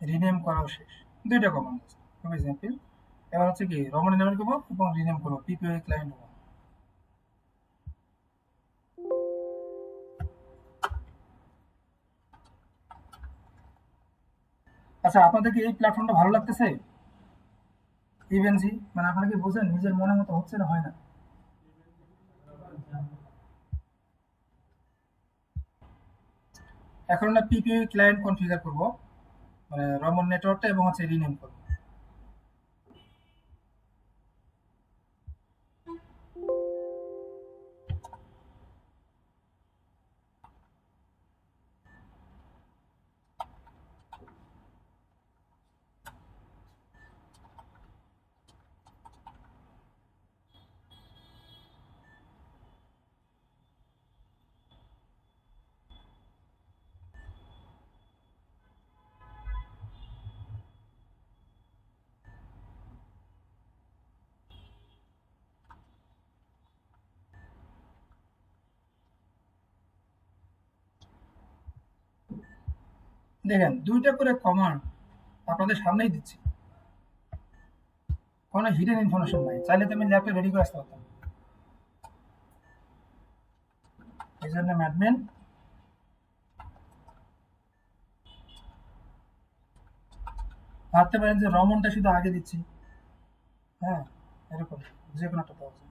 রিনেম করাও শেষ, দুইটা কমান্ড আছে খুবই সিম্পল। এবার হচ্ছে কি রমন এনেবল করবো এবং রিনেম করবো পিপিআই ক্লায়েন্ট 1। আচ্ছা আপনাদের কি এই প্ল্যাটফর্মটা ভালো লাগতেছে? ইভেনজি মানে আপনারা কি বুঝেন নিজের মনের মতো হচ্ছে না হয় না? এখন আমরা পিপিআই ক্লায়েন্ট কনফিগার করব, মানে রমন নেটওয়ার্কটা এবং হচ্ছে রিনেম করব। দেখেন দুইটা করে কমান্ড আপনাদের সামনেই দিচ্ছি, কোনো হিডেন ইনফরমেশন নাই, চাইলে তো আমি ল্যাপটপ রেডি করে আসতে পারতাম। এই জন্য অ্যাডমিন ভাবতে পারেন যে রমনটা শুধু আগে দিচ্ছি, হ্যাঁ এরকম যে কোনো একটা পাওয়া যায়।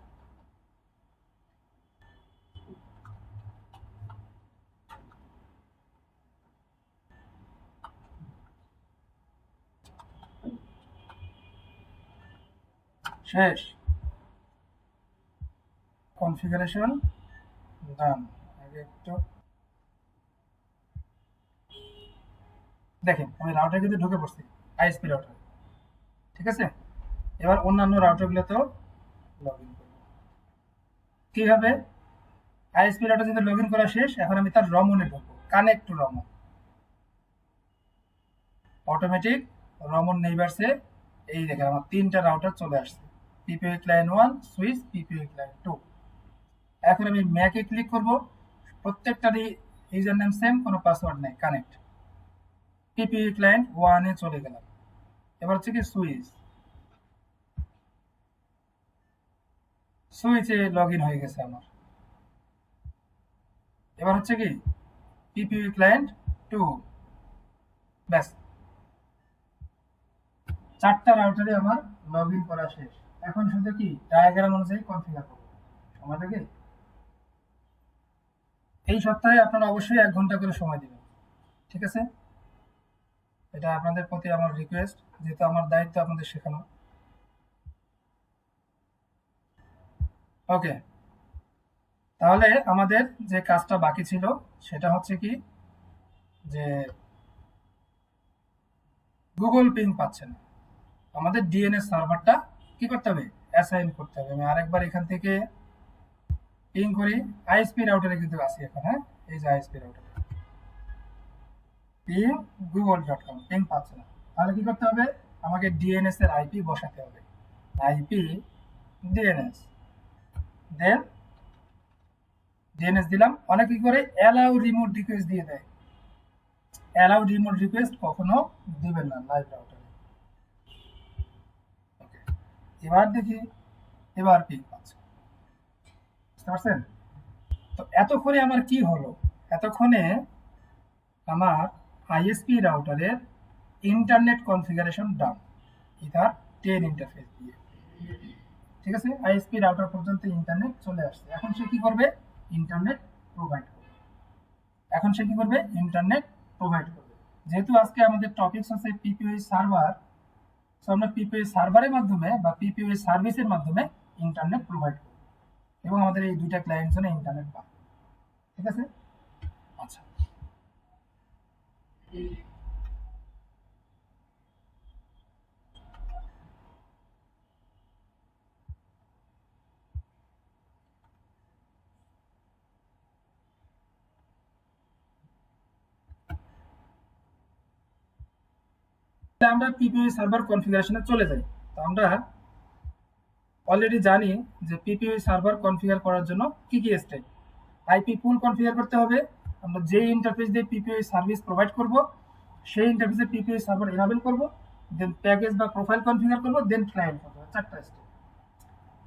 শেষ, কনফিগারেশন ডান। আগে একটু দেখেন আমি রাউটার কিন্তু ঢুকে পড়ছি, আইএসপি রাউটার, ঠিক আছে। এবার অন্যান্য রাউটারগুলোতেও লগ ইন করবো কিভাবে? আইএসপি রাউটার যদি লগ ইন করা শেষ, এখন আমি তার রমনে ঢুকবো, connect to RoMON, automatic RoMON নেইবারসে এই দেখেন আমার তিনটা রাউটার চলে আসছে, PPI client 1 switch, PPI client 2। এখন আমি ম্যাকে ক্লিক করব, প্রত্যেকটারই ইউজার নেম সেম, কোনো পাসওয়ার্ড নেই, কানেক্ট। পিপিআই ক্লায়েন্ট 1 এ চলে গেলাম। এবার হচ্ছে কি সুইচ, সুইচে লগ ইন হয়ে গেছে আমার। এবার হচ্ছে কি পিপিআই ক্লায়েন্ট 2, ব্যাস চারটা রাউটারে আমার লগ ইন করা শেষ। এখন শুধু কি ডায়াগ্রাম অনুযায়ী কনফিগার করবো, সময় লাগে। এই সপ্তাহে আপনারা অবশ্যই 1 ঘন্টা করে সময় দিবেন, ঠিক আছে? এটা আপনাদের প্রতি আমার রিকোয়েস্ট, যেহেতু আমার দায়িত্ব আপনাদের শেখানো। ওকে, তাহলে আমাদের যে কাজটা বাকি ছিল সেটা হচ্ছে কি, যে গুগল পিং পাচ্ছে না, আমাদের ডিএনএস সার্ভারটা কি করতে হবে, অ্যাসাইন করতে হবে। আমি আরেকবার এখান থেকে পিং করি, আইএসপি রাউটারে কিন্তু আছি এখন, হ্যাঁ এই যে ISP router ping google.com, ping পাচ্ছে না, তাহলে কি করতে হবে, আমাকে ডিএনএস এর আইপি বসাতে হবে, আইপি ডিএনএস, দেন ডিএনএস দিলাম। অনেক কি করে অ্যালাউ রিমোট রিকোয়েস্ট দিয়ে দেয়, অ্যালাউ রিমোট রিকোয়েস্ট কখনো দিবেন না লাইভ রাউটারে। ওকে, এবার দেখি, এবার পিং পাচ্ছে, বুঝতে পারছেন? তো এতক্ষণে আমার কি হলো, এতক্ষণে আমার আইএসপি রাউটারের ইন্টারনেট কনফিগারেশন ডান, ইথার 10 ইন্টারফেস দিয়ে, ঠিক আছে। আইএসপি রাউটার পর্যন্ত ইন্টারনেট চলে আসছে। এখন সে কি করবে, ইন্টারনেট প্রোভাইড করবে। এখন সে কি করবে, ইন্টারনেট প্রোভাইড করবে। যেহেতু আজকে আমাদের টপিকস হচ্ছে পিপিওই সার্ভার, সো আমরা পিপিওই সার্ভারের মাধ্যমে বা পিপিওই সার্ভিসের মাধ্যমে ইন্টারনেট প্রোভাইড করব এবং আমাদের এই দুইটা ক্লায়েন্ট জন্য ইন্টারনেট পাবে, ঠিক আছে। আচ্ছা, আমরা পিপিআই সার্ভার কনফিগারেশনে চলে যাই। তো আমরা অলরেডি জানি যে পিপিআই সার্ভার কনফিগার করার জন্য কি কি স্টেপ। আইপি পুল কনফিগার করতে হবে। আমরা যে ইন্টারফেস দিয়ে পিপিআই সার্ভিস প্রোভাইড করব সেই ইন্টারফেসে পিপিআই সার্ভার এনাবেল করব, দেন প্যাকেজ বা প্রোফাইল কনফিগার করব, দেন ক্লায়েন্ট করব। 4টা স্টেপ।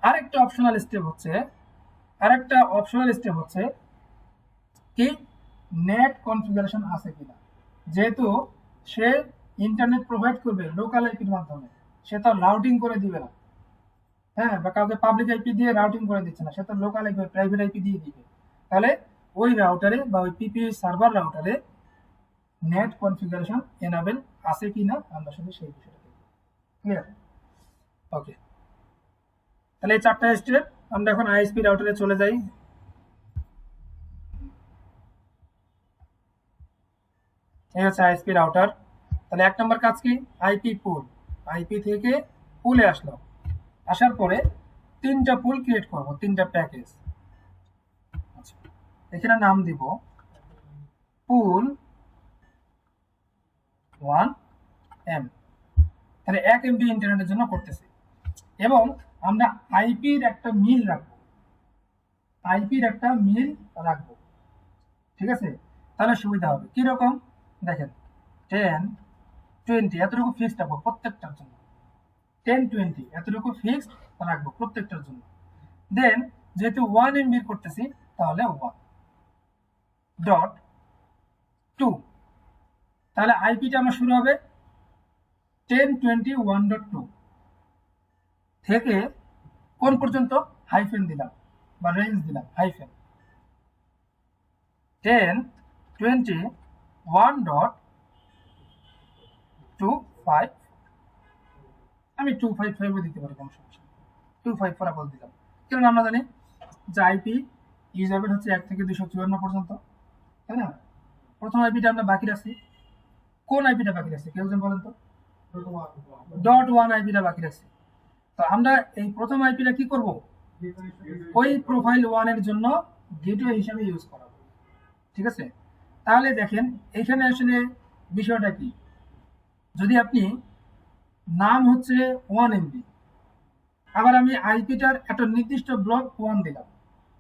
আরেকটা অপশনাল স্টেপ হচ্ছে কি নেট কনফিগারেশন আছে কিনা। যেহেতু সে ইন্টারনেট প্রোভাইড করবে লোকাল আইপির মাধ্যমে, সে তো রাউটিং করে দিবে না, হ্যাঁ, বা কাউকে পাবলিক আইপি দিয়ে রাউটিং করে দিচ্ছে না, সে তো লোকাল আইপি প্রাইভেট আইপি দিয়ে দিবে। তাহলে ওই রাউটারে বা ওই পিপিআই সার্ভার রাউটারে নেট কনফিগারেশন এনাবেল আছে কিনা আমরা শুধু সেই বিষয়টা দেখব। ক্লিয়ার? ওকে, তাহলে এই 4টা স্টেপ। আমরা এখন আইএসপি রাউটারে চলে যাই। এই হচ্ছে আইএসপি রাউটার। তাহলে 1 নম্বর কাজ কি? আইপি পুল। আইপি থেকে পুলে আসলাম, আসার পরে 3টা পুল ক্রিয়েট করব, 3টা প্যাকেজ। আচ্ছা, এখানে নাম দিব পুল 1M। তাহলে 1 MB ইন্টারনেটের জন্য করতেছি, এবং আমরা আইপির একটা মিল রাখবো। ঠিক আছে? তাহলে সুবিধা হবে। কিরকম দেখেন, 10 20 এতটুকু ফিক্সড রাখবো প্রত্যেকটার জন্য। 10 20 এতটুকু ফিক্সড রাখবো প্রত্যেকটার জন্য। দেন যেহেতু 1 MB করতেছি, তাহলে 1.2। তাহলে আইপিটা আমার শুরু হবে 10.21.2 থেকে কোন পর্যন্ত হাইফেন দিলাম বা রেঞ্জ দিলাম হাইফেন 10.21.25। আমি 255 দিতে পারি, কোনো সমস্যা নেই। 254 দিলাম, কারণ আমরা জানি যে আইপি ইউজেবল হচ্ছে 1 থেকে 254 পর্যন্ত, তাই না? প্রথম আইপিটা আমরা বাকি রাখছি। কোন আইপিটা বাকি রাখছি কেউ যেন বলেন তো? .1 আইপিটা বাকি রাখছি। তো আমরা এই প্রথম আইপিটা কি করব? ওই প্রোফাইল 1 এর জন্য গেটওয়ে হিসেবে ইউজ করাবো। ঠিক আছে? তাহলে দেখেন এখানে আসলে বিষয়টা কি, যদি আপনি নাম হচ্ছে 1 MB, আবার আমি আইপিটার একটা নির্দিষ্ট ব্লক 1 দিলাম,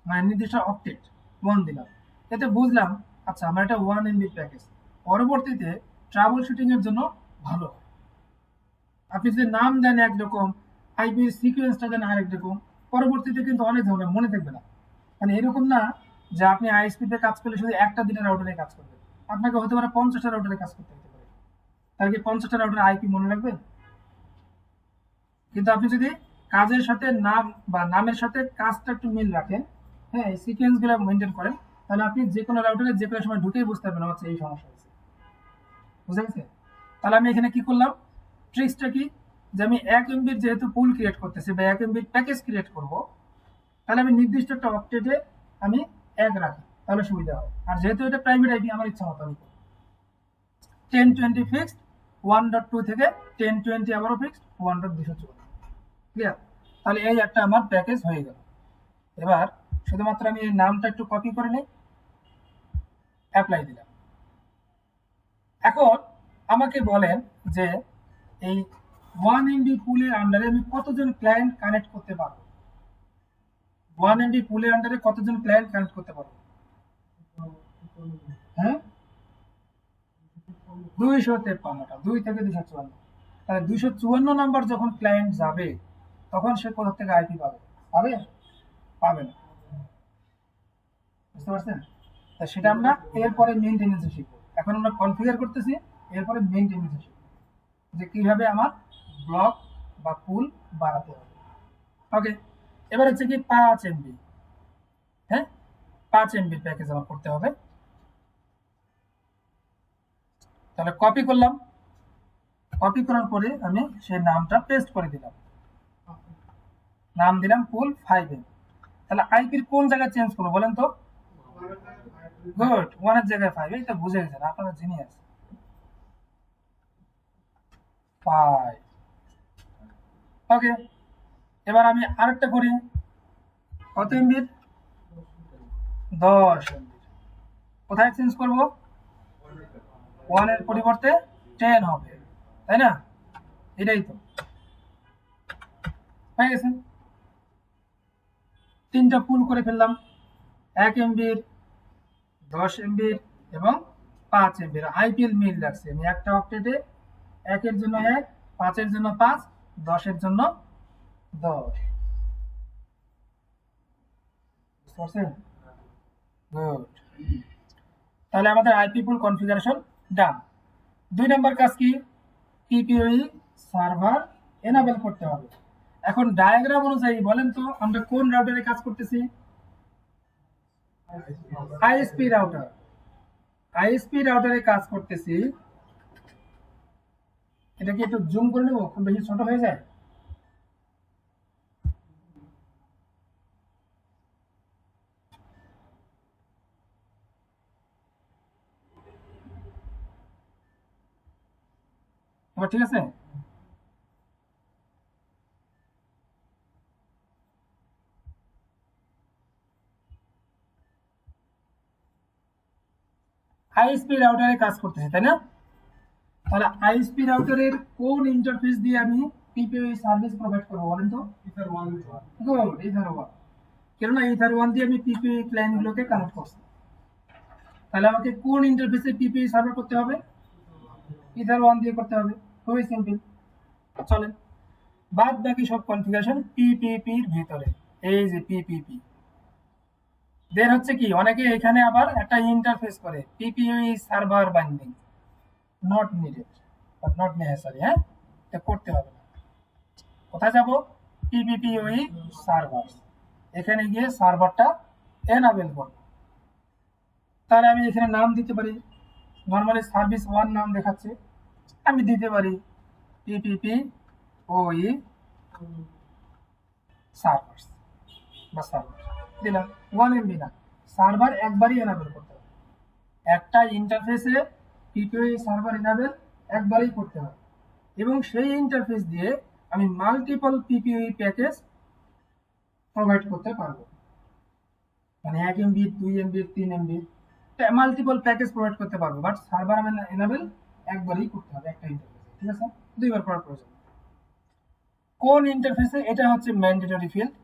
মানে নির্দিষ্ট অপটেট 1 দিলাম, এতে বুঝলাম আচ্ছা আমার এটা 1 MB প্যাকেজ, পরবর্তীতে ট্রাবল শুটিং এর জন্য ভালো। আপনি যদি নাম দেন একরকম, আইপির সিকোয়েন্সটা দেন আরেক রকম, পরবর্তীতে কিন্তু অনেক ধরনের মনে থাকবে না। মানে এরকম না যে আপনি আইএসপিতে কাজ করলে শুধু একটা দিনের রাউটারে কাজ করবেন, আপনাকে হতে পারে 50টা রাউটারে কাজ করতে হতে পারে। তাহলে কি 50টা রাউটারে আইপি মনে রাখবেন? কিন্তু আপনি যদি কাজের সাথে নাম বা নামের সাথে কাজটা একটু মিল রাখেন, হ্যাঁ, এই সিকোয়েন্সগুলো মেনটেন করেন, তাহলে আপনি যে কোনো রাউটারে যে কোনো সময় ঢুকেই বুঝতে পারবেন হচ্ছে এই সমস্যা হয়েছে। বুঝা গেছে? তাহলে আমি এখানে কি করলাম, ট্রিক্সটা কি, যে আমি 1 MBর যেহেতু পুল ক্রিয়েট করতেছি বা 1 MBর প্যাকেজ ক্রিয়েট করব, তাহলে আমি নির্দিষ্ট একটা অপটেটে আমি 1 রাখি, তাহলে সুবিধা হয়। আর যেহেতু এটা প্রাইভেট আইপি, আমার ইচ্ছা মতো আমি 1020 ফিক্সড 1.2 থেকে 1020 আবারও ফিক্সড 1.254। ক্লিয়ার? তাহলে এই একটা আমার প্যাকেজ হয়ে গেল। এবার শুধুমাত্র আমি এই নামটা একটু কপি করে নিই, অ্যাপ্লাই দিলাম। এখন আমাকে বলেন যে এই 1 MB পুলের আন্ডারে আমি কতজন ক্লায়েন্ট কানেক্ট করতে পারবো? 1 MB পুলের আন্ডারে কতজন ক্লায়েন্ট কানেক্ট করতে পারবো? হ্যাঁ, 253টা, 2 থেকে 254। তাহলে 254 নাম্বার যখন ক্লায়েন্ট যাবে, তখন সে কোথা থেকে আইপি পাবে? পাবে না। বুঝতে পারছেন? তা সেটা আমরা এরপরে মেইনটেনেন্সে শিখবো। এখন আমরা কনফিগার করতেছি, এরপরে মেইনটেনেন্সে শিখবো যে কিভাবে আমার ব্লক বা পুল বাড়াতে হবে। ওকে, এবার হচ্ছে কি 5 MB, হ্যাঁ, 5 MB প্যাকেজ আমার করতে হবে। তাহলে কপি করলাম, কপি করার পরে আমি সেই নামটা পেস্ট করে দিলাম, নাম দিলাম পুল 5M। তাহলে আইপির কোন জায়গায় চেঞ্জ করবো বলেন তো? গুড, 1 এর জায়গায় 5, এই তো বুঝে গেছেন, আপনারা জিনিয়াস। 5। ওকে, এবার আমি আরেকটা করি, কত এমবির? 10 MB। কোথায় চেঞ্জ করব? 1 এর পরিবর্তে 10 হবে। তাই না? এটাই তো হয়ে গেছে। 3টা পুল করে ফেললাম, 1 MB, 10 MB এবং 5 MB। আইপিএল মিল রাখছি আমি একটা অক্টেটে, 1 এর জন্য 1, 5 এর জন্য 5, 10 এর জন্য 10। বুঝতে পারছেন? গুড। তাহলে আমাদের আইপি পুল কনফিগারেশন ডান। 2 নম্বর কাজ কি? পিপিওই সার্ভার এনাবেল করতে হবে। এখন ডায়াগ্রাম অনুযায়ী বলেন তো আমরা কোন রাউটারে কাজ করতেছি? ISP router. আইএসপি রাউটারে কাজ করতেছি। এটা কি একটু জুম করে নেব, খুব বেশি ছোট হয়ে যায়? এবার ঠিক আছে? আইএসপি রাউটারে কাজ করতেছি, তাই না? তাহলে আইএসপি রাউটারের কোন ইন্টারফেস দিয়ে আমি পিপিওই সার্ভিস প্রোভাইড করব বলেন তো? ইথার 1। Good, ether 1। কেননা ইথার 1 দিয়ে আমি পিপিওই ক্লায়েন্টগুলোকে কানেক্ট করছি। তাহলে আমাকে কোন ইন্টারফেসে পিপিওই সার্ভার করতে হবে? ইথার 1 দিয়ে করতে হবে। খুবই সিম্পল। চলেন, বাদ বাকি সব কনফিগারেশন পিপিপির ভিতরে। এই যে পিপিপি দেন হচ্ছে কি, অনেকে এখানে আবার একটা ইন্টারফেস করে PPPoE server binding. Not needed but not necessary. হ্যাঁ, এটা করতে হবে না। কোথায় যাব? পিপিপিওই সার্ভার। এখানে গিয়ে সার্ভারটা এনাবেল করব। তাহলে আমি এখানে নাম দিতে পারি, নর্মালি সার্ভিস 1 নাম দেখাচ্ছে, আমি দিতে পারি পিপিপিওই সার্ভার বা সার্ভার দিলাম। 1 MB না, সার্ভার একবারই এনাবেল করতে হবে। একটা ইন্টারফেসে পিপিওই সার্ভার এনাবেল একবারই করতে হবে, এবং সেই ইন্টারফেস দিয়ে আমি মাল্টিপল পিপিওই প্যাকেজ প্রোভাইড করতে পারবো। মানে 1 MB, 2 MB, 3 MB multiple package provide করতে পারবো, বাট সার্ভার আমি এনাবেল একবারই করতে হবে একটা ইন্টারফেসে। ঠিক আছে, দুইবার করার প্রয়োজন। কোন ইন্টারফেসে? এটা হচ্ছে ম্যান্ডেটরি ফিল্ড।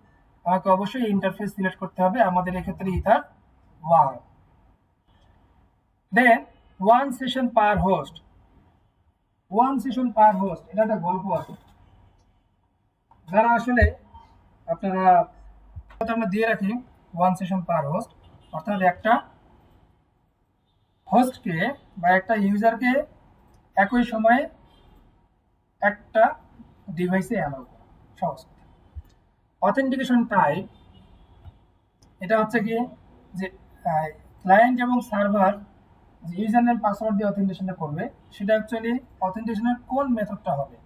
আমাকে অবশ্যই ইন্টারফেস সিলেক্ট করতে হবে, আমাদের এক্ষেত্রে ইথার 1। দেন 1 সেশন পার হোস্ট। 1 সেশন পার হোস্ট, এটা একটা গল্প আছে, যারা আসলে আপনারা আমরা দিয়ে রাখি 1 সেশন পার হোস্ট, অর্থাৎ একটা হোস্টকে বা একটা ইউজারকে একই সময়ে একটা ডিভাইসে অ্যালাউ করা। সহজ কথা। অথেন্টিকেশন টাইপ, এটা হচ্ছে কি যে ক্লায়েন্ট এবং সার্ভার যে ইউজার নেম পাসওয়ার্ড দিয়ে অথেন্টিকেশনটা করবে, সেটা অ্যাকচুয়ালি অথেন্টিকেশনের কোন মেথডটা হবে।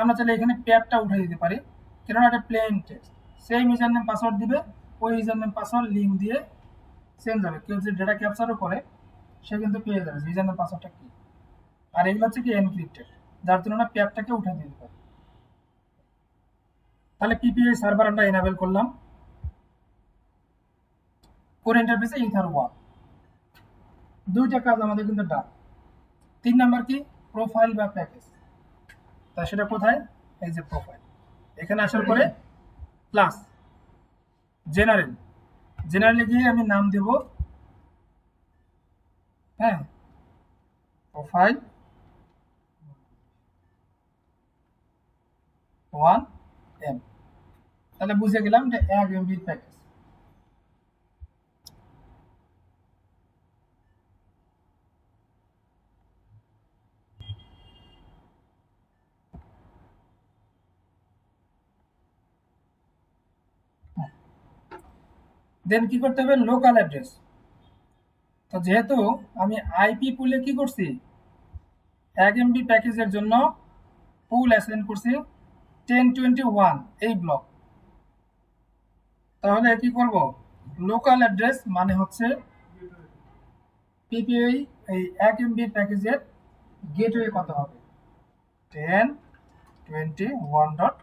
আমরা চাইলে এখানে প্যাপটা উঠে দিতে পারি, কেননা এটা plane text. Same user name password দিবে, ওই ইউজার নেম পাসওয়ার্ড লিঙ্ক দিয়ে চেঞ্জ হবে। কেউ যে ডেটা ক্যাপচারও করে সে কিন্তু পেয়ে যাবে ইউজার নেম পাসওয়ার্ডটা কি। আর এগুলো হচ্ছে কি এনক্রিপ্টেড, যার তুলনা প্যাপটাকে উঠে দিতে পারে। তাহলে পিপিআই সার্ভার আমরা এনাবেল করলাম কোন ইন্টারফেসে? ইথার 1। দুইটা কাজ আমাদের কিন্তু ডান। 3 নাম্বার কি? প্রোফাইল বা প্যাকেজ। তা সেটা কোথায়? এই যে প্রোফাইল, এখানে আসার পরে প্লাস জেনারেল। জেনারেলে গিয়ে আমি নাম দেব, হ্যাঁ, প্রোফাইল 1M। তাহলে বুঝে গেলাম যে 1 MB প্যাকেজ। দেন কি করতে হবে? Local address. তো যেহেতু আমি আইপি পুলে কি করছি, 1 MB প্যাকেজের জন্য পুল অ্যাসাইন করছি 1021 এই ব্লক। তাহলে কি করব? লোকাল অ্যাড্রেস মানে হচ্ছে পিপিআই এই 1 MB প্যাকেজের গেটওয়ে কত হবে? 1021.1।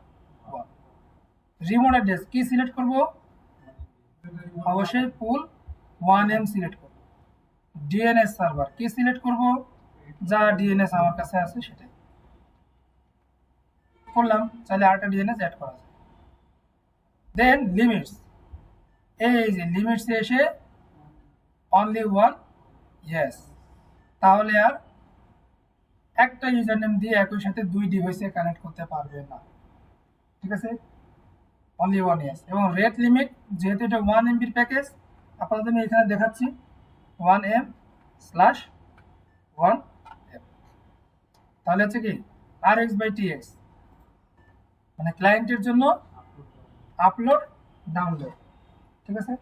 রিমোট অ্যাড্রেস কি সিলেক্ট করব? অবশ্যই পুল 1M সিলেক্ট করব। ডিএনএস সার্ভার কি সিলেক্ট করব? যা ডিএনএস আমার কাছে আছে সেটাই। করলাম, চাইলে আরেকটা ডিএনএস অ্যাড করা যায়। দেন লিমিটস, এই যে লিমিটসে এসে অনলি ওয়ান ইয়েস, তাহলে আর একটা ইউজার নেম দিয়ে একই সাথে দুই ডিভাইসে কানেক্ট করতে পারবে না, ঠিক আছে। Only one yes. এবং রেট লিমিট, যেহেতু এটা 1 MB প্যাকেজ, আপাতত আমি এখানে দেখাচ্ছি 1M/1M, তাহলে হচ্ছে কি RX/TX, মানে ক্লায়েন্টের জন্য আপলোড ডাউনলোড, ঠিক আছে।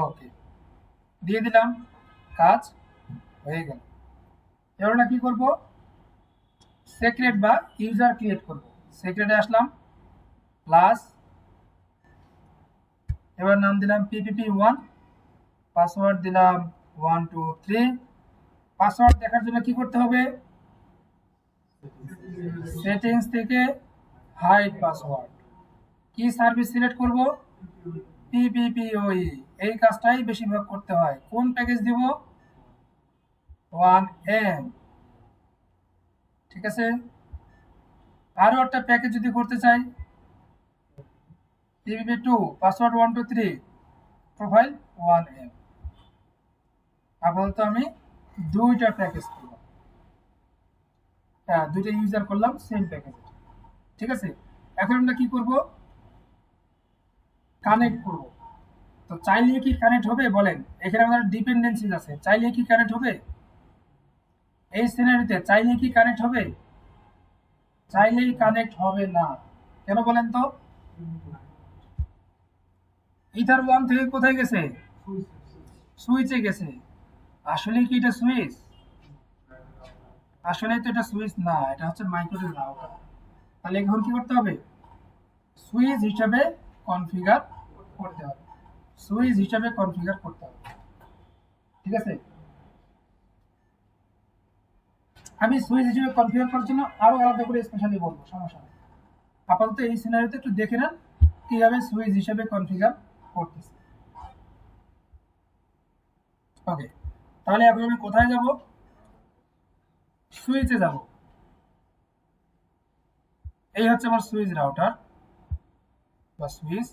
ওকে, দিয়ে দিলাম, কাজ হয়ে গেল। এবার আমরা কি করব, সিক্রেট বা ইউজার ক্রিয়েট করব। সিক্রেটে আসলাম, প্লাস, এবার নাম দিলাম PPP1, পাসওয়ার্ড দিলাম 1 2 3। পাসওয়ার্ড দেখার জন্য কি করতে হবে, সেটিংস থেকে হাইড পাসওয়ার্ড, কি সার্ভিস সিলেক্ট করব, PPPoE, এই কাজটাই বেশিরভাগ করতে হয়। কোন প্যাকেজ দিব, 1M, ঠিক আছে। আরো একটা প্যাকেজ যদি করতে চাই, PPP2, পাসওয়ার্ড 1 2 3, প্রোফাইল 1M। আপাতত আমি দুইটা প্যাকেজ করলাম, হ্যাঁ দুইটা ইউজার করলাম সেম প্যাকেজ, ঠিক আছে। এখন আমরা কি করব, কানেক্ট করব। তো চাইলে কি কানেক্ট হবে বলেন, এখানে আমাদের ডিপেন্ডেন্সিজ আছে, চাইলে কি কানেক্ট হবে, এই সিনারিতে চাইলে কি কানেক্ট হবে, চাইলেই কানেক্ট হবে না। কেন বলেন তো, ইথার 1 থেকে কোথায় গেছে, সুইচে গেছে। আসলে কি এটা সুইচ, আসলে তো এটা সুইচ না, এটা হচ্ছে মাইক্রো রাউটার। তাহলে এখন কি করতে হবে, সুইচ হিসাবে কনফিগার করতে হবে, সুইচ হিসাবে কনফিগার করতে হবে, ঠিক আছে। আমি সুইচ হিসেবে কনফিগার করার জন্য আরো আলাদা করে স্পেশালি বলবো, সমস্যা নেই। আপাতত এই সিনারিতে একটু দেখে নেন কিভাবে সুইচ হিসেবে কনফিগার করতেছে। ওকে, তাহলে এখন আমি কোথায় যাব, সুইচে যাব। এই হচ্ছে আমার সুইচ রাউটার বা সুইচ।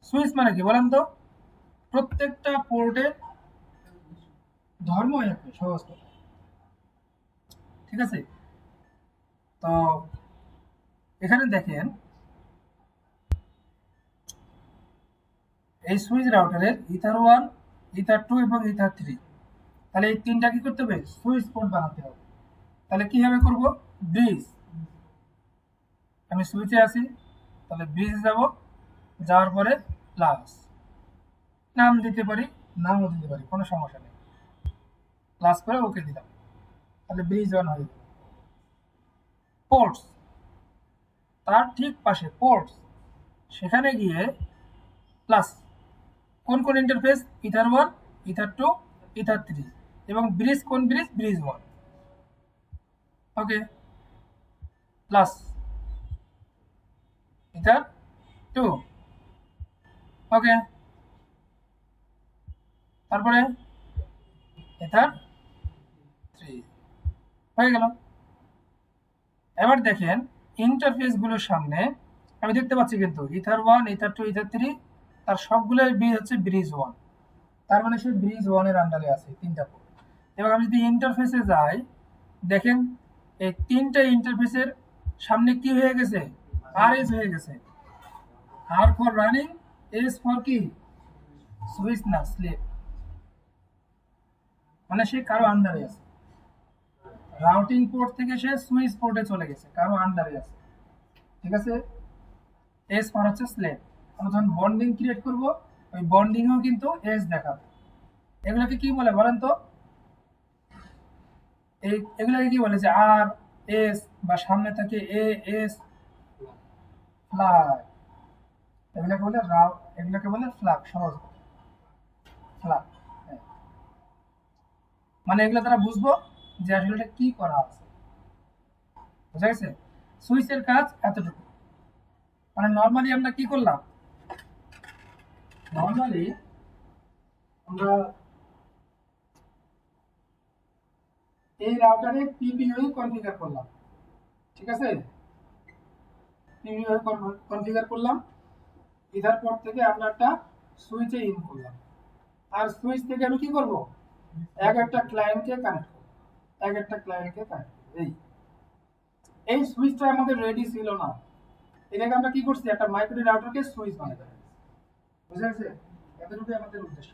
সুইচ মানে কি বলেন তো, প্রত্যেকটা পোর্টের ধর্ম একই, সহজ কথা, ঠিক আছে। তো এখানে দেখেন, এই সুইচ রাউটারের ইথার 1, ইথার 2 এবং ইথার 3, তাহলে এই তিনটা কি করতে হবে, সুইচ পোর্ট বানাতে হবে। তাহলে কিভাবে করব, ব্রিজ, আমি সুইচে আছি, তাহলে ব্রিজে যাব, যাওয়ার পরে প্লাস, নাম দিতে পারি, নামও দিতে পারি, কোনো সমস্যা নেই, প্লাস করে ওকে দিলাম, তাহলে ব্রিজ 1 হয়ে গেল। পোর্টস, তার ঠিক পাশে পোর্টস, সেখানে গিয়ে প্লাস, কোন কোন ইন্টারফেস, ইথার 1, ইথার 2, ইথার 3, এবং ব্রিজ কোন ব্রিজ, ব্রিজ 1, ওকে, প্লাস ইথার 2, ওকে, তারপরে ইথার 3 হয়ে গেল। এবার দেখেন ইন্টারফেস গুলোর সামনে আমি দেখতে পাচ্ছি কিন্তু ইথার 1, ইথার 2, ইথার 3, তার সবগুলোর ব্রিজ হচ্ছে ব্রিজ 1, তার মানে সে ব্রিজ 1 এর আন্ডারে আছে তিনটা পোর্ট। এবং আমি যদি ইন্টারফেসে যাই, দেখেন এই তিনটা ইন্টারফেসের সামনে কি হয়ে গেছে, RS হয়ে গেছে, R for running, S for কি, সুইচ না স্লিপ, মানে সে কারো আন্ডারে আছে, রাউটিং পোর্ট থেকে সে সুইচ পোর্টে চলে গেছে, কারো আন্ডারে আছে, ঠিক আছে। এস ফর হচ্ছে স্লেভ। আমরা যখন বন্ডিং ক্রিয়েট করব, ওই বন্ডিংও কিন্তু এস দেখাবে। এগুলোকে কি বলে বলেন তো, এগুলোকে কি বলে, যে আর এস বা সামনে থাকে এ এস, ফ্ল্যাগ, এগুলোকে বলে এগুলোকে বলে ফ্ল্যাগ, সহজ ফ্ল্যাগ। মানে এগুলো তারা বুঝবো যে আসলে এটা কি করা আছে, বুঝা গেছে। সুইচের কাজ এতটুকু, মানে নর্মালি আমরা কি করলাম, নর্মালি আমরা এই রাউটারে পিপিইউ কনফিগার করলাম, ঠিক আছে, পিপিইউ কনফিগার করলাম। ইধার পোর্ট থেকে আমরা একটা সুইচে ইন করলাম, আর সুইচ থেকে আমি কি করব, এক একটা ক্লায়েন্টকে কানেক্ট করব, এক একটা ক্লায়েন্টকে কানেক্ট করব। এই সুইচটা আমাদের রেডি ছিল না, এটাকে আমরা কি করছি, একটা মাইক্রো রাউটারকে সুইচ বানাতে হবে। বুঝা গেছে? এতটুকুই আমাদের উদ্দেশ্য।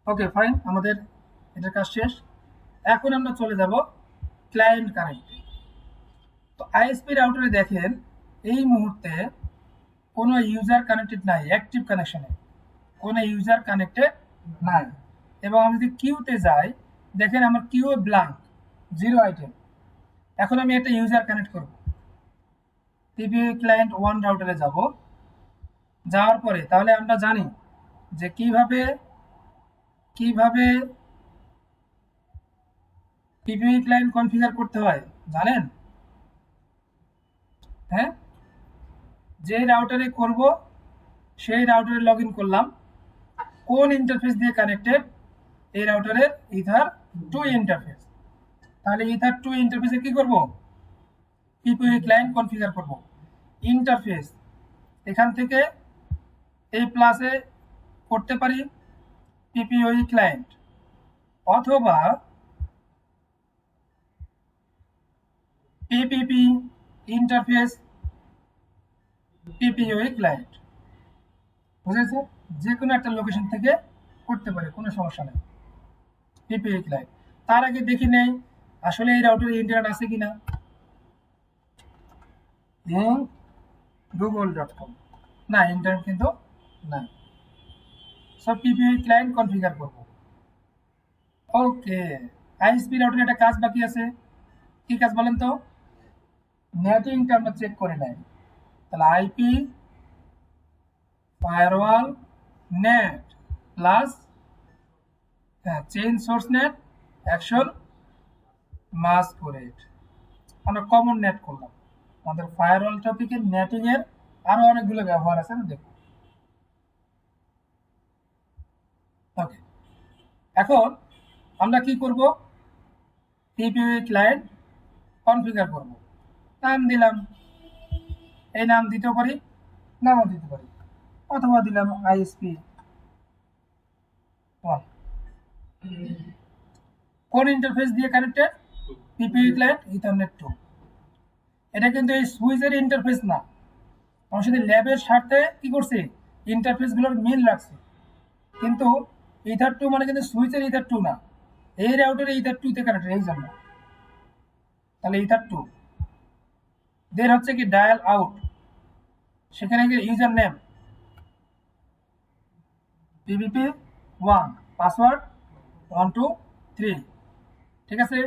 ওকে ফাইন, আমাদের এটার কাজ শেষ। এখন আমরা চলে যাব ক্লায়েন্ট কানেক্টে। তো আইএসপি রাউটারে দেখেন এই মুহূর্তে কোনো ইউজার কানেক্টেড নাই, অ্যাক্টিভ কানেকশনে কোনো ইউজার কানেক্টেড নাই। এবং আমি যদি কিউতে যাই, দেখেন আমার কিউ ব্ল্যাঙ্ক, জিরো আইটেম। এখন আমি একটা ইউজার কানেক্ট করব, পিপিইউ ক্লায়েন্ট 1 রাউটারে যাব। যাওয়ার পরে তাহলে আমরা জানি যে কিভাবে পিপিইউ ক্লায়েন্ট কনফিগার করতে হয়, জানেন? হ্যাঁ, যে রাউটারে করব সেই রাউটারে লগ ইন করলাম। কোন ইন্টারফেস দিয়ে কানেক্টেড, এই রাউটারের ইথার 2 ইন্টারফেস। তাহলে ইথার 2 ইন্টারফেসে কি করব, পিপিইউ ক্লায়েন্ট কনফিগার করব। ইন্টারফেস এখান থেকে এই প্লাসে করতে পারি পিপিইউ ক্লায়েন্ট, অথবা পিপিপি ইন্টারফেস পিপিইউ ক্লায়েন্ট। বুঝেছে? যে কোনো একটা লোকেশন থেকে করতে পারে, কোনো সমস্যা নেই। পিপিইউ ক্লায়েন্ট, তার আগে দেখি নেই আসলে এই রাউটারে ইন্টারনেট আছে কিনা। google.com, না ইন্টারনেট কিন্তু নাই। সব পিপিইউ ক্লায়েন্ট কনফিগার করব। ওকে, আইএসপি রাউটারে একটা কাজ বাকি আছে। কি কাজ বলেন তো? নেটিংটা আমরা চেক করে নেই। তাহলে IP firewall NAT plus chain source NAT action masquerade, আমরা কমন নেট করলাম। আমাদের ফায়ারওয়াল টপিকে নেটিং এর আরো অনেকগুলো ব্যবহার আছে, আমরা দেখব। ওকে, এখন আমরা কি করব, পিপিইউ ক্লায়েন্ট কনফিগার করব। নাম দিলাম, এই নাম দিতে পারি, নামও দিতে পারি, অথবা দিলাম আইএসপি 1। কোন ইন্টারফেস দিয়ে কানেক্টেড, পিপিইউ ক্লায়েন্ট ইথারনেট 2। এটা কিন্তু এই সুইচের ইন্টারফেস না, আমার সাথে ল্যাবের স্বার্থে কি করছি, ইন্টারফেসগুলোর মিল রাখছি। কিন্তু ইথার 2 মানে কিন্তু সুইচের ইথার 2 না, এই রাউটারে ইথার 2 তে কানেক্টেড, এই জন্য। তাহলে ইথার 2 দের হচ্ছে কি ডায়াল আউট, সেখানে গিয়ে ইউজার নেম পিপিপি 1, পাসওয়ার্ড 1 2 3, ঠিক আছে।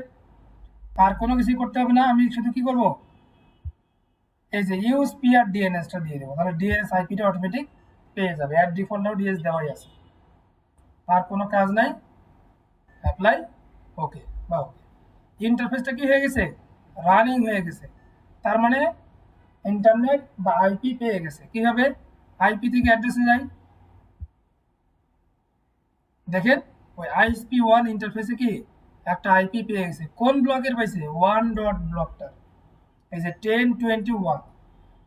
আর কোনো কিছু করতে হবে না, আমি শুধু কি করব, এই যে ইউজ পিআর ডিএনএসটা দিয়ে দেবো, তাহলে ডিএনএস আইপিটা অটোমেটিক পেয়ে যাবে। আর ডিফল্টও ডিএস দেওয়াই আছে, আর কোনো কাজ নাই। অ্যাপ্লাই, ওকে বা ওকে। ইন্টারফেসটা কি হয়ে গেছে, রানিং হয়ে গেছে। তার মানে ইন্টারনেট বা আইপি পেয়ে গেছে। কিভাবে, আইপি থেকে অ্যাড্রেসে যাই, দেখেন ওই আইএসপি 1 ইন্টারফেসে কি একটা আইপি পেয়ে গেছে। কোন ব্লকের পাইছে, 1 ডট ব্লকটা, এই যে 1021।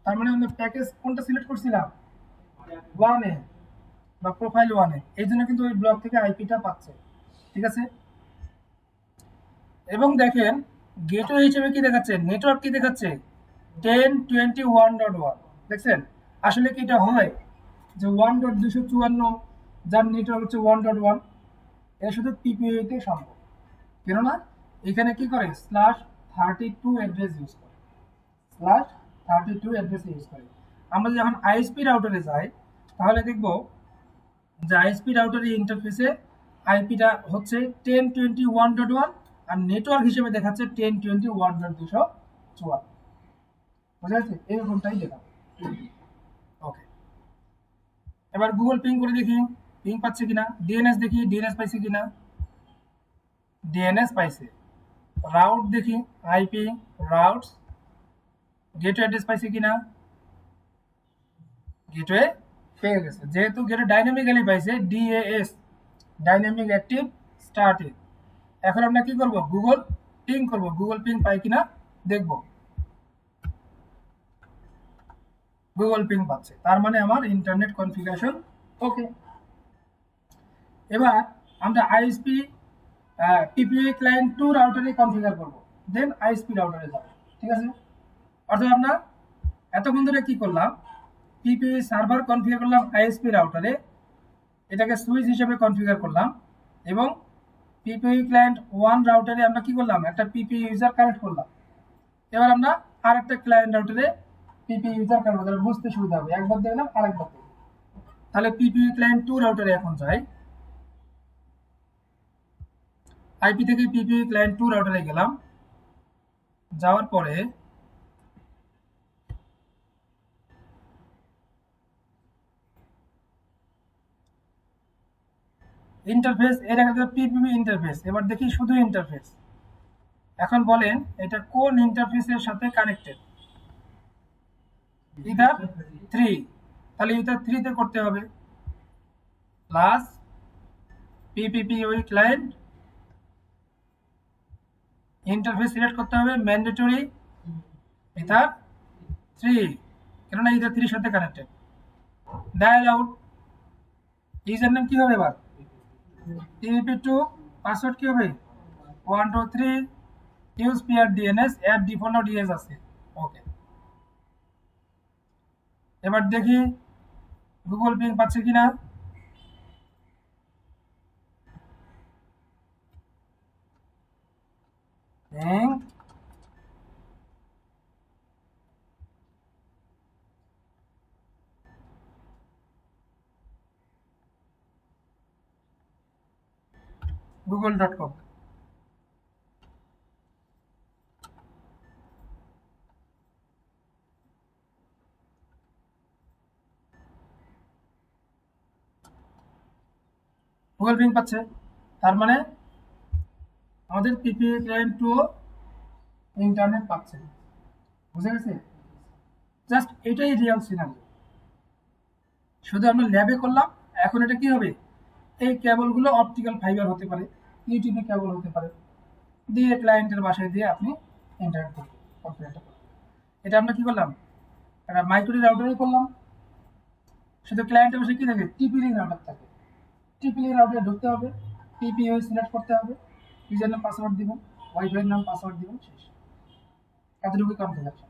তার মানে আমরা প্যাকেজ কোনটা সিলেক্ট করছিলাম, 1 এ বা প্রোফাইল 1 এ, এই জন্য কিন্তু ওই ব্লক থেকে আইপিটা পাচ্ছে, ঠিক আছে। এবং দেখেন গেটওয়ে হিসেবে কি দেখাচ্ছে, নেটওয়ার্ক কি দেখাচ্ছে, 1021.1। দেখছেন আসলে কি এটা হয় যে 1.254, যার নেটওয়ার্ক হচ্ছে 1.1, এটা শুধু পিপিইউ তে সম্ভব। কেননা এখানে কি করে /32 অ্যাড্রেস ইউজ করে, /32 অ্যাড্রেস ইউজ করে। আমরা যখন আইএসপি রাউটারে যাই, তাহলে দেখব যে আইএসপি রাউটারের ইন্টারফেসে আইপিটা হচ্ছে 1021.1, আর নেটওয়ার্ক হিসেবে দেখাচ্ছে 1021.254। বুঝা যাচ্ছে, এরকমটাই দেখাবে। ওকে, এবার গুগল পিং করে দেখি পিং পাচ্ছে কিনা, ডিএনএস দেখি ডিএনএস পাইছে কিনা, ডিএনএস পাইছে। রাউট দেখি, আইপি রাউটস গেটওয়ে অ্যাড্রেস পাইছে কিনা? গেটওয়ে পেয়ে গেছে, যেহেতু গেটওয়ে ডাইনামিক্যালি পাইছে, ডিএএস ডাইনামিক অ্যাক্টিভ স্টার্টেড। এখন আমরা কি করব, গুগল পিং করব, গুগল পিং পাই কিনা দেখব। গুগল পিং পাচ্ছে, তার মানে আমার ইন্টারনেট কনফিগারেশন ওকে। এবার আমরা আইএসপি পিপিআই ক্লায়েন্ট 2 রাউটারে কনফিগার করব, দেন আইএসপি রাউটারে যাব। ঠিক আছে, অর্থাৎ আমরা এতক্ষণ ধরে কি করলাম, পিপিআই সার্ভার কনফিগার করলাম আইএসপি রাউটারে, এটাকে সুইচ হিসেবে কনফিগার করলাম, এবং পিপিআই ক্লায়েন্ট 1 রাউটারে আমরা কি করলাম, একটা পিপিআই ইউজার কানেক্ট করলাম। এবার আমরা আরেকটা ক্লায়েন্ট রাউটারে পিপিআই ইউজার কানেক্ট করব, বুঝতে সুবিধা হবে, একবার দেখলাম আরেকবার দেখলাম। তাহলে পিপিআই ক্লায়েন্ট 2 রাউটারে এখন যাই, আইপি থেকে পিপিআই ক্লায়েন্ট 2 রাউটারে গেলাম, যাওয়ার পরে ইন্টারফেস, এর আগে পিপিপি ইন্টারফেস, এবার দেখি শুধু ইন্টারফেস। এখন বলেন এটা কোন ইন্টারফেসের সাথে কানেক্টেড? ইথার 3, তাহলে ইথার 3 তে করতে হবে, প্লাস পিপিপি ওই ক্লায়েন্ট, ইন্টারফেস সিলেক্ট করতে হবে ম্যান্ডেটরি ইথার 3, কেননা ইথার 3 সাথে connected. Dial out, user name কি হবে এবার, পিপিপি2, পাসওয়ার্ড কি হবে 1 2 3, ইউজ পিআর ডিএনএস, এর ডিফল্ট ডিএস আছে, ওকে। এবার দেখি গুগল পিং পাচ্ছে কিনা। পিং google.com, গুগল পিং পাচ্ছে, তার মানে আমাদের পিপিআই ক্লায়েন্ট 2 ইন্টারনেট পাচ্ছে, বুঝে গেছে? জাস্ট এটাই রিয়েল সিনারিও, শুধু আমরা ল্যাবে করলাম। এখন এটা কি হবে, এই কেবলগুলো অপটিক্যাল ফাইবার হতে পারে, ইউটিপি কেবল হতে পারে, দিয়ে ক্লায়েন্টের বাসায় দিয়ে আপনি ইন্টারনেট করবেন, কনফিগারটা করবেন। এটা আমরা কি করলাম, একটা মাইক্রো রাউটারে করলাম, শুধু ক্লায়েন্টের বাসায় কি থাকে, টিপি লিঙ্ক রাউটার থাকে, টিপি লিঙ্ক রাউটারে ঢুকতে হবে, পিপিআই সিলেক্ট করতে হবে, ইউজার নাম পাসওয়ার্ড দিবেন, ওয়াইফাই নাম পাসওয়ার্ড দিবেন, শেষ। এতটুকুই কনফিগারেশন,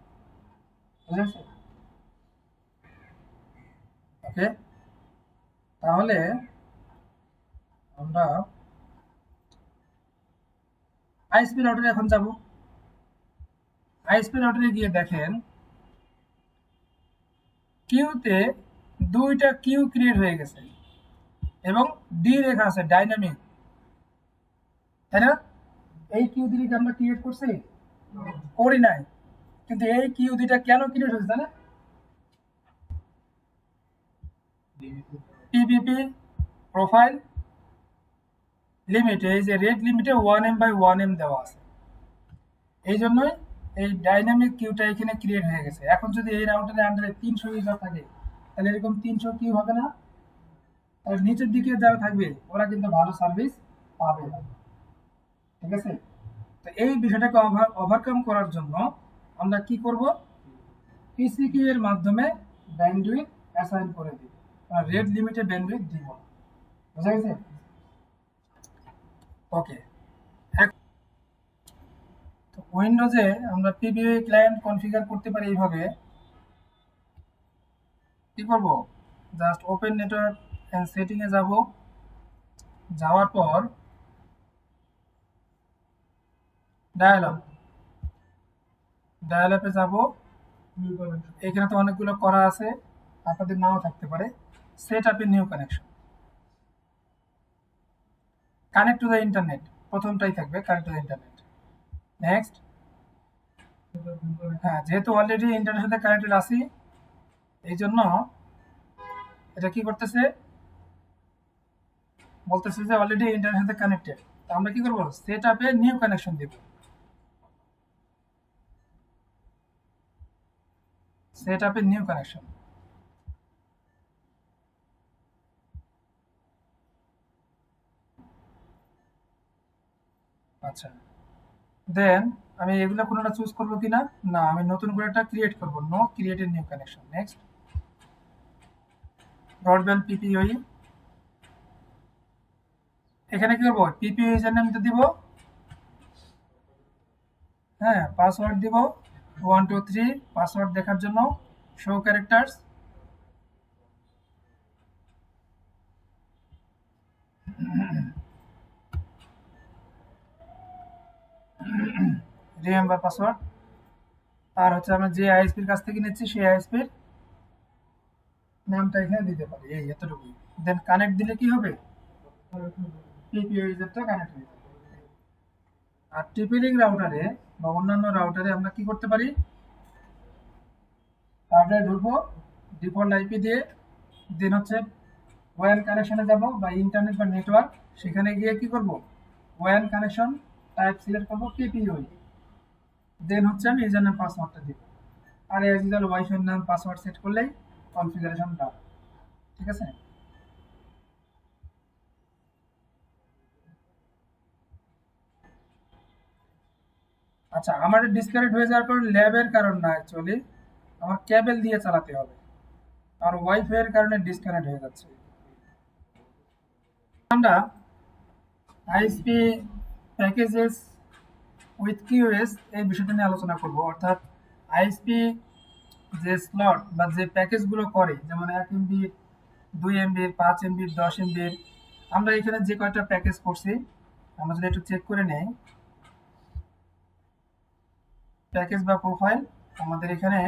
বুঝে গেছে? ওকে, তাহলে আমরা আইএসপি রাউটারে এখন যাব। আইএসপি রাউটারে গিয়ে দেখেন কিউতে 2টা কিউ ক্রিয়েট হয়ে গেছে এবং ডি লেখা আছে ডাইনামিক, তাই না? এই কিউ দুটিকে আমরা ক্রিয়েট করছি, করি নাই, কিন্তু এই কিউ দুইটা কেন ক্রিয়েট হয়েছে জানেন? পিপিপি প্রোফাইল লিমিট, এই যে রেট লিমিটে 1M/1M দেওয়া আছে, এই জন্যই এই ডাইনামিক কিউটা এখানে ক্রিয়েট হয়ে গেছে। এখন যদি এই রাউটারের আন্ডারে 300 ইউজার থাকে, তাহলে এরকম 300 কিউ হবে না, আর নিচের দিকে যারা থাকবে ওরা কিন্তু ভালো সার্ভিস পাবে না, ঠিক আছে? তো এই বিষয়টাকে ওভারকাম করার জন্য আমরা কি করব, পিসিকিউ এর মাধ্যমে ব্যান্ডউইথ অ্যাসাইন করে দিব, রেট লিমিটে ব্যান্ডউইথ দিব না, বুঝা গেছে? ওকে, তো উইন্ডোজে আমরা পিপিআই ক্লায়েন্ট কনফিগার করতে পারি এইভাবে। কি করব, just open network and setting এ যাব, যাওয়ার পর ডায়াল আপে যাব, এখানে তো অনেকগুলো করা আছে, আপনাদের নাও থাকতে পারে। সেট আপে new connection, connect to the internet, প্রথমটাই থাকবে connect to the internet. Next, হ্যাঁ যেহেতু অলরেডি ইন্টারনেটের সাথে কানেক্টেড আছি, এই জন্য এটা কি করতেছে, বলতেছে যে অলরেডি ইন্টারনেটের সাথে কানেক্টেড, তো আমরা কি করব, সেট আপে নিউ কানেকশন দেব। Set up a new connection. আচ্ছা, দেন আমি এগুলো কোনোটা চুজ করবো কিনা, না আমি নতুন করে একটা ক্রিয়েট করবো, no create a new connection. Next, broadband PPPoE, এখানে কি করবো, পিপিও ইউজার নাম দিব, হ্যাঁ পাসওয়ার্ড দিব 123, পাসওয়ার্ড দেখার জন্য শো ক্যারেক্টার্স, রিমেম্বার পাসওয়ার্ড। আর হচ্ছে আমরা যে আইএসপির কাছ থেকে নিচ্ছি সেই আইএসপির নামটা এখানে দিতে পারি, এই এতটুকুই। দেন কানেক্ট দিলে কি হবে, পিপিও ইউজারটা কানেক্ট হয়ে যাবে। আর টিপি-লিঙ্ক রাউটারে বা অন্যান্য রাউটারে আমরা কি করতে পারি, রাউটারে ঢুকবো, ডিফল্ট আইপি দিয়ে, দেন হচ্ছে ওয়ান কানেকশনে যাব বা ইন্টারনেট বা নেটওয়ার্ক, সেখানে গিয়ে কি করব, ওয়ান কানেকশন টাইপ সিলেক্ট করবো পিপিওই, দেন হচ্ছে আমি ইউজার নাম পাসওয়ার্ডটা দিব, আর এজ ইউজুয়াল ওয়াইফাই নাম পাসওয়ার্ড সেট করলেই কনফিগারেশন ডান। ঠিক আছে। আচ্ছা, আমার ডিসকানেক্ট হয়ে যাওয়ার কারণ ল্যাবের কারণ না, অ্যাকচুয়ালি আমার কেবল দিয়ে চালাতে হবে, আর ওয়াইফাই এর কারণে ডিসকানেক্ট হয়ে যাচ্ছে। আমরা আইএসপি প্যাকেজেস উইথ কিউএস এই বিষয়টা নিয়ে আলোচনা করব, অর্থাৎ আইএসপি যে স্লট বা যে প্যাকেজগুলো করে, যেমন 1 MB, 2 MB, 5 MB, 10 MB, আমরা এখানে যে কয়টা প্যাকেজ করছি আমরা যদি একটু চেক করে নেই, প্যাকেজ বা প্রোফাইল আমাদের এখানে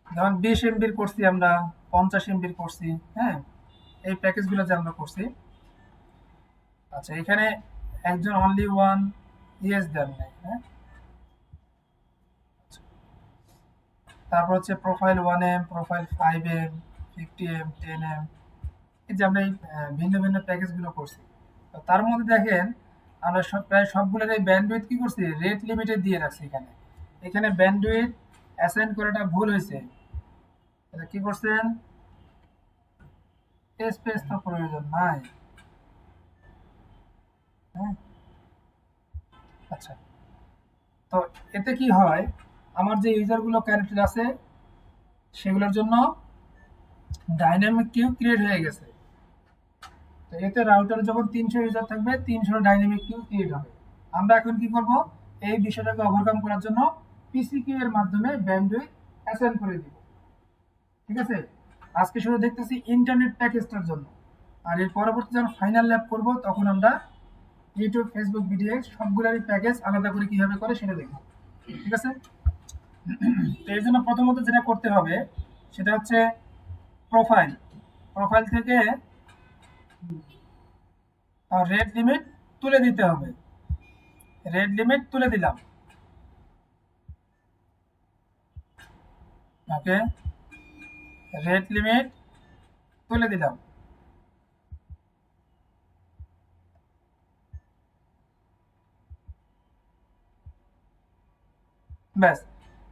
যেমন 20 MB করছি, আমরা 50 MB করছি, হ্যাঁ এই প্যাকেজগুলো যে আমরা করছি। আচ্ছা, এখানে একজন অনলি ওয়ান ইয়েস দেন নাই, হ্যাঁ। তারপর হচ্ছে profile 1M, profile 5M, 50M, 10M, এই যে আমরা এই ভিন্ন ভিন্ন প্যাকেজগুলো করছি। তো তার মধ্যে দেখেন আমরা প্রায় সবগুলোর এই ব্যান্ডউইথ কি করছি, রেট লিমিটে দিয়ে রাখছি। এখানে এখানে ব্যান্ডউইথ অ্যাসাইন করাটা ভুল হয়েছে, এটা কি করছেন, স্পেস তো প্রয়োজন নাই, হ্যাঁ। আচ্ছা, তো এতে কি হয়, আমার যে ইউজারগুলো কানেক্টেড আছে সেগুলোর জন্য ডাইনামিক কিউ ক্রিয়েট হয়ে গেছে। তো এতে রাউটারে যখন 300 ইউজার থাকবে 300 ডাইনামিক কিউ ক্রিয়েট হবে। আমরা এখন কি করব, এই বিষয়টাকে ওভারকাম করার জন্য পিসি কিউ এর মাধ্যমে ব্যান্ডউইথ অ্যাসাইন করে দিব। ঠিক আছে, আজকে শুধু দেখতেছি ইন্টারনেট প্যাকেজটার জন্য, আর এর পরবর্তী যখন ফাইনাল ল্যাব করব তখন আমরা ইউটিউব, ফেসবুক, ভিডিও সবগুলোরই প্যাকেজ আলাদা করে কিভাবে করে সেটা দেখব। ঠিক আছে। তো এর জন্য প্রথমত যেটা করতে হবে সেটা হচ্ছে প্রোফাইল, প্রোফাইল থেকে রেড লিমিট তুলে দিতে হবে, রেড লিমিট তুলে দিলাম, ওকে রেড লিমিট তুলে দিলাম। ব্যাস,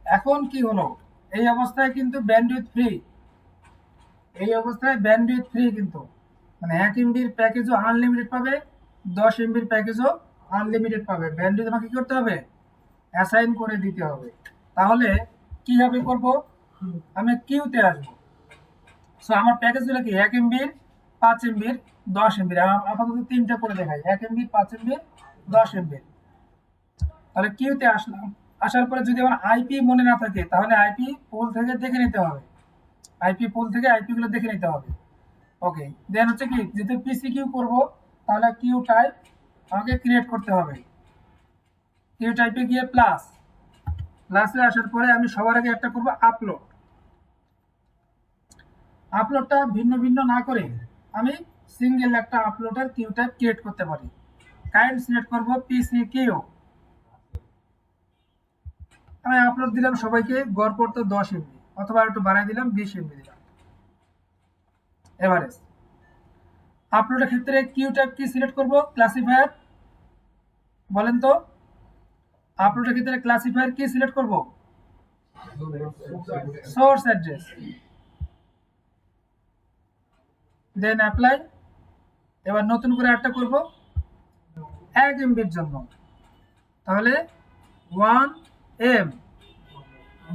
এখন কি হলো, এই অবস্থায় কিন্তু ব্যান্ডউইথ ফ্রি, এই অবস্থায় ব্যান্ডউইথ ফ্রি কিন্তু, মানে 1 MB প্যাকেজও আনলিমিটেড পাবে, 10 MB প্যাকেজও আনলিমিটেড পাবে। ব্যান্ডউইথ আমাকে কি করতে হবে, অ্যাসাইন করে দিতে হবে। তাহলে কিভাবে করব, আমি কিউতে আসবো। সো আমার প্যাকেজগুলো কি 1 MB, 5 MB, 10 MB, আপাতত তিনটা করে দেখাই, 1 MB, 5 MB, 10 MB। তাহলে কিউতে আসলাম, আসার পরে যদি আমার আইপি মনে না থাকে তাহলে আইপি পুল থেকে দেখে নিতে হবে, আইপি পুল থেকে আইপি গুলো দেখে নিতে হবে। ওকে, দেন হচ্ছে কি, যেহেতু পিসি কিউ করবো তাহলে কিউ টাইপ আমাকে ক্রিয়েট করতে হবে। কিউ টাইপে গিয়ে প্লাস, প্লাসে আসার পরে আমি সবার আগে একটা করবো আপলোড। আপলোডটা ভিন্ন ভিন্ন না করে আমি সিঙ্গেল একটা আপলোডের কিউ টাইপ ক্রিয়েট করতে পারি। কাইন্ড সিলেক্ট করবো পিসি কিউ, আমি আপলোড দিলাম সবাইকে, গড় পড়তো 10 MB, অথবা একটু বাড়াই দিলাম 20 MB দিলাম। এভারেজ আপলোডের ক্ষেত্রে কিউ টাইপ কি সিলেক্ট করব, ক্লাসিফায়ার বলেন তো, আপলোডের ক্ষেত্রে ক্লাসিফায়ার কি সিলেক্ট করব? Source address, then apply. এবার নতুন করে একটা করব 1 এমবির জন্য, তাহলে 1 এম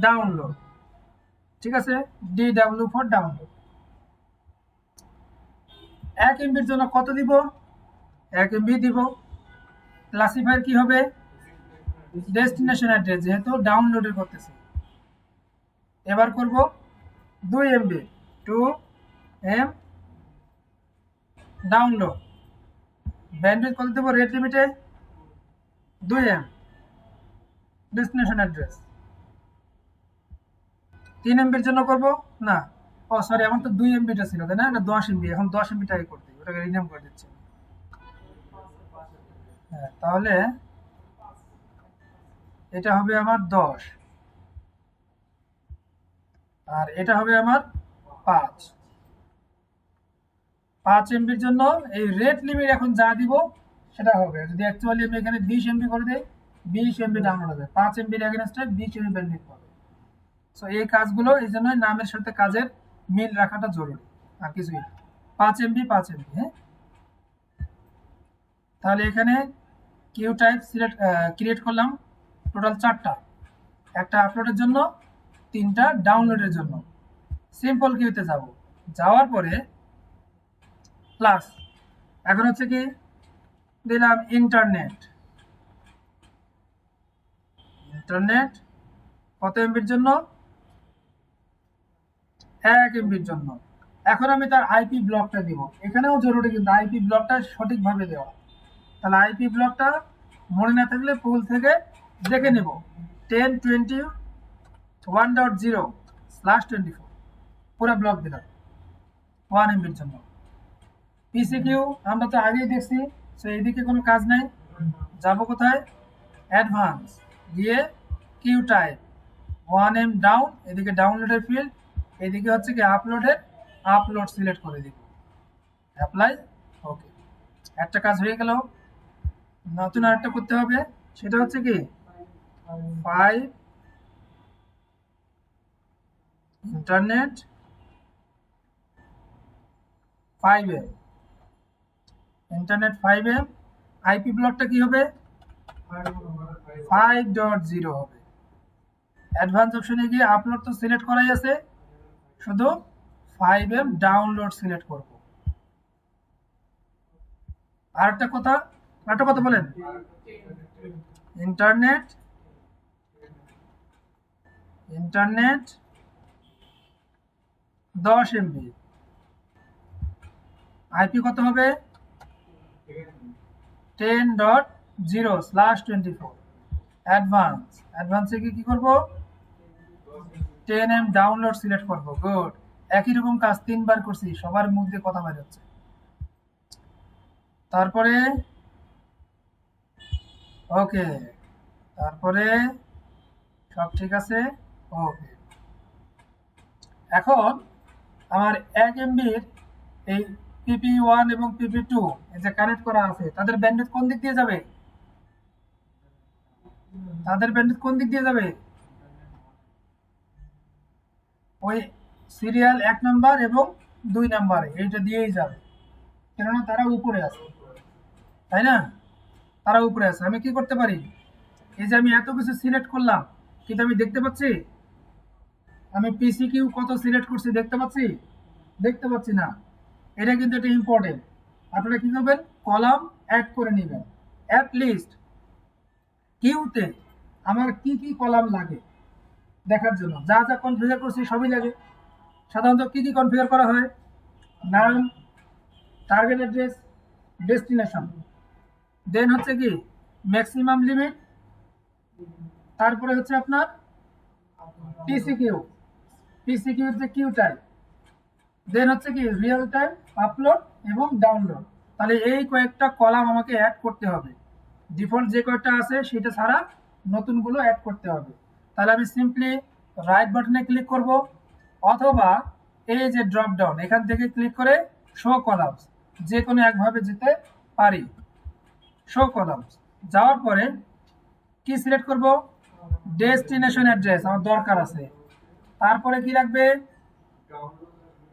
ডাউনলোড, ঠিক আছে, DW ফর ডাউনলোড। 1 এমবির জন্য কত দিব? 1 এমবি দিব। ক্লাসিফায়ার কি হবে? ডেস্টিনেশন অ্যাড্রেস, যেহেতু ডাউনলোডের করতেছি। এবার করব 2 এমবি, 2 এম ডাউনলোড। ব্যান্ডউইথ কত দেব? রেট লিমিটে 2 এম, ডেস্টিনেশন অ্যাড্রেস। 3 এমবির জন্য করব না, ও সরি, এখন তো 2 এমবিটা ছিল তাই না, এটা 10 এমবি, এখন 10 এমবিটাই করতে, ওটাকে রিনেম করে দিচ্ছি। হ্যাঁ, তাহলে এটা হবে আমার 10, আর এটা হবে আমার 5 এমবির জন্য। এই রেট লিমিট এখন যা দিব সেটা হবে। যদি অ্যাকচুয়ালি আমি এখানে 20 এমবি করে দিই, 20 এমবি ডাউনলোড হবে, 5 এমবির এগেনস্টে 20 এমবি ব্যান্ডউইথ পাবে। সো এই কাজগুলো এই জন্য নামের সাথে কাজের মিল রাখাটা জরুরি, আর কিছুই না। 5 এমবি 5 এমবি। হ্যাঁ, তাহলে এখানে কিউ টাইপ সিলেক্ট ক্রিয়েট করলাম, টোটাল 4টা, একটা আপলোডের জন্য, 3টা ডাউনলোডের জন্য। সিম্পল কিউতে যাব, যাওয়ার পরে প্লাস, এখন হচ্ছে কি দিলাম ইন্টারনেট। ইন্টারনেট কত এমবির জন্য? 1 এমবির জন্য। এখন আমি তার আইপি ব্লকটা দিব, এখানেও জরুরি কিন্তু আইপি ব্লকটা সঠিকভাবে দেওয়া। তাহলে আইপি ব্লকটা মনে না থাকলে পুল থেকে দেখে নেব, 10.21.0/24 পুরো ব্লক দিলাম 1 এমবির জন্য। পিসি কিউ আমরা তো আগেই দেখছি, সো এইদিকে কোনো কাজ নাই। যাব কোথায়? অ্যাডভান্স, গিয়ে কিউ টাইপ 1 এম ডাউন, এদিকে ডাউনলোডের ফিল্ড, এদিকে হচ্ছে কি আপলোডের, আপলোড সিলেক্ট করে দিব, অ্যাপ্লাই, ওকে। একটা কাজ হয়ে গেল। নতুন আরেকটা করতে হবে, সেটা হচ্ছে কি 5 internet 5M, internet 5M, IP ব্লকটা কি হবে? 5.0 হবে। অ্যাডভান্স অপশনে গিয়ে আপলোড তো সিলেক্ট করাই আছে, শুধু 5M ডাউনলোড সিলেক্ট করব। আরেকটা কথা বলেন, ইন্টারনেট 10 এমবি, আইপি কত হবে? 10.0/24। অ্যাডভান্সে কি করব? 10M ডাউনলোড সিলেক্ট করব। গুড, একই রকম কাজ 3বার করছি, সবার মুখ দিয়ে কথা বের হচ্ছে। তারপরে ওকে, তারপরে সব ঠিক আছে, ওকে। এখন আমার 1 এমবির এই PP1 এবং PP2 এই যে কানেক্ট করা আছে, তাদের ব্যান্ডউইথ কোন দিক দিয়ে যাবে? ওই সিরিয়াল 1 নাম্বার এবং 2 নাম্বারে এইটা দিয়েই যাবে, কেননা তারা উপরে আছে, তাই না? তারা উপরে আছে। আমি কি করতে পারি? এই যে আমি এত কিছু সিলেক্ট করলাম, কিন্তু আমি দেখতে পাচ্ছি আমি পিসি কিউ কত সিলেক্ট করছি দেখতে পাচ্ছি না। এটা কিন্তু এটা ইম্পর্টেন্ট। আপনারা কি করবেন? কলাম অ্যাড করে নেবেন। অ্যাট লিস্ট কিউতে আমার কি কি কলাম লাগে দেখার জন্য, যা যা কনফিগার করছি সবই লাগে। সাধারণত কি কি কনফিগার করা হয়? নাম, টার্গেট অ্যাড্রেস, ডেস্টিনেশন, দেন হচ্ছে কি ম্যাক্সিমাম লিমিট, তারপরে হচ্ছে আপনার পিসিকিউ এর যে কিউ টাইপ, দেন হচ্ছে কি রিয়েল টাইম আপলোড এবং ডাউনলোড। তাহলে এই কয়েকটা কলাম আমাকে অ্যাড করতে হবে। ডিফল্ট যে কয়েকটা আছে সেটা ছাড়া নতুনগুলো অ্যাড করতে হবে। তাহলে আমি সিম্পলি রাইট বাটনে ক্লিক করব, অথবা এই যে ড্রপ ডাউন এখান থেকে ক্লিক করে শো কলামস, যে কোনো একভাবে যেতে পারি। শো কলামস যাওয়ার পরে কি সিলেক্ট করব, ডেস্টিনেশন অ্যাড্রেস আমার দরকার আছে। তারপরে কি লাগবে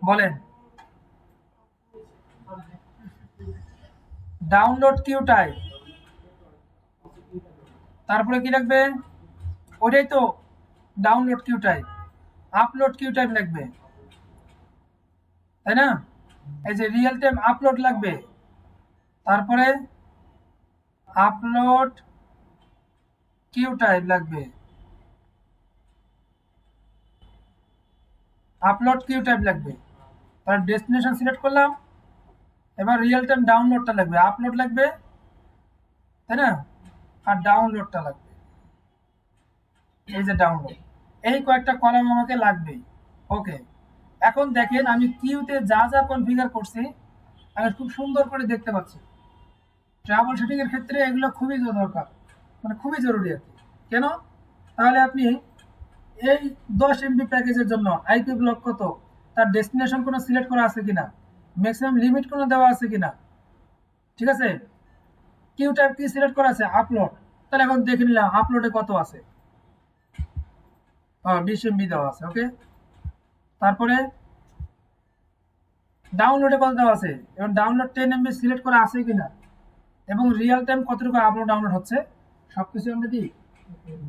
বলেন, ডাউনলোড কিউ টাইপ। তারপরে কি লাগবে, ওইটাই তো download queue type. Upload queue type লাগবে, তাই না? এই যে রিয়েল টাইম আপলোড লাগবে। তারপরে আপলোড কিউ টাইপ লাগবে, আপলোড কিউ টাইপ লাগবে। তার ডেস্টিনেশন সিলেক্ট করলাম। এবার রিয়েল টাইম ডাউনলোডটা লাগবে, আপলোড লাগবে, তাই না? আর ডাউনলোডটা লাগবে, এই যে ডাউনলোড। এই কয়েকটা কলাম আমাকে লাগবেই। ওকে, এখন দেখেন আমি কিউতে যা যা কনফিগার করছি আমি খুব সুন্দর করে দেখতে পাচ্ছি। ট্রাবল শুটিং এর ক্ষেত্রে এগুলো খুবই দরকার, মানে খুবই জরুরি আর কি। কেন? তাহলে আপনি এই 10 এমবি প্যাকেজের জন্য আইপি ব্লক কত, তার ডেস্টিনেশন কোনো সিলেক্ট করা আছে কিনা, ম্যাক্সিমাম লিমিট কোনো দেওয়া আছে কিনা, ঠিক আছে? কিউ টাইপ কি সিলেক্ট করা আছে, আপলোড। তাহলে এখন দেখে নিলাম আপলোডে কত আছে, 20 এমবি দেওয়া আছে। ওকে, তারপরে ডাউনলোডে কত দেওয়া আছে, এবং ডাউনলোড 10 এমবি সিলেক্ট করা আছে কিনা, এবং রিয়েল টাইম কতটুকু আপলোড ডাউনলোড হচ্ছে, সবকিছু আমরা কি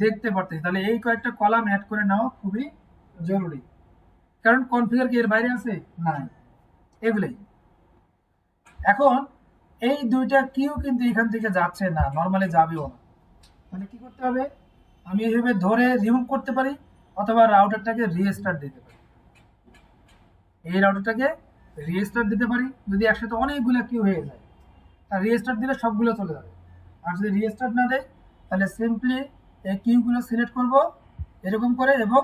দেখতে পারতেছি। তাহলে এই কয়েকটা কলাম অ্যাড করে নেওয়া খুবই জরুরি, কারণ কনফিগার কি এর বাইরে আছে না, এগুলোই। এখন এই দুইটা কিউ কিন্তু এখান থেকে যাচ্ছে না, নর্মালি যাবেও না। তাহলে কি করতে হবে, আমি এইভাবে ধরে রিমুভ করতে পারি, অথবা রাউটারটাকে রিস্টার্ট দিতে পারি। এই রাউটারটাকে রিস্টার্ট দিতে পারি, যদি একসাথে অনেকগুলো কিউ হয়ে যায় আর রিস্টার্ট দিলে সবগুলো চলে যাবে। আর যদি রিস্টার্ট না দেয় তাহলে সিম্পলি এই কিউগুলো সিলেক্ট করব এরকম করে এবং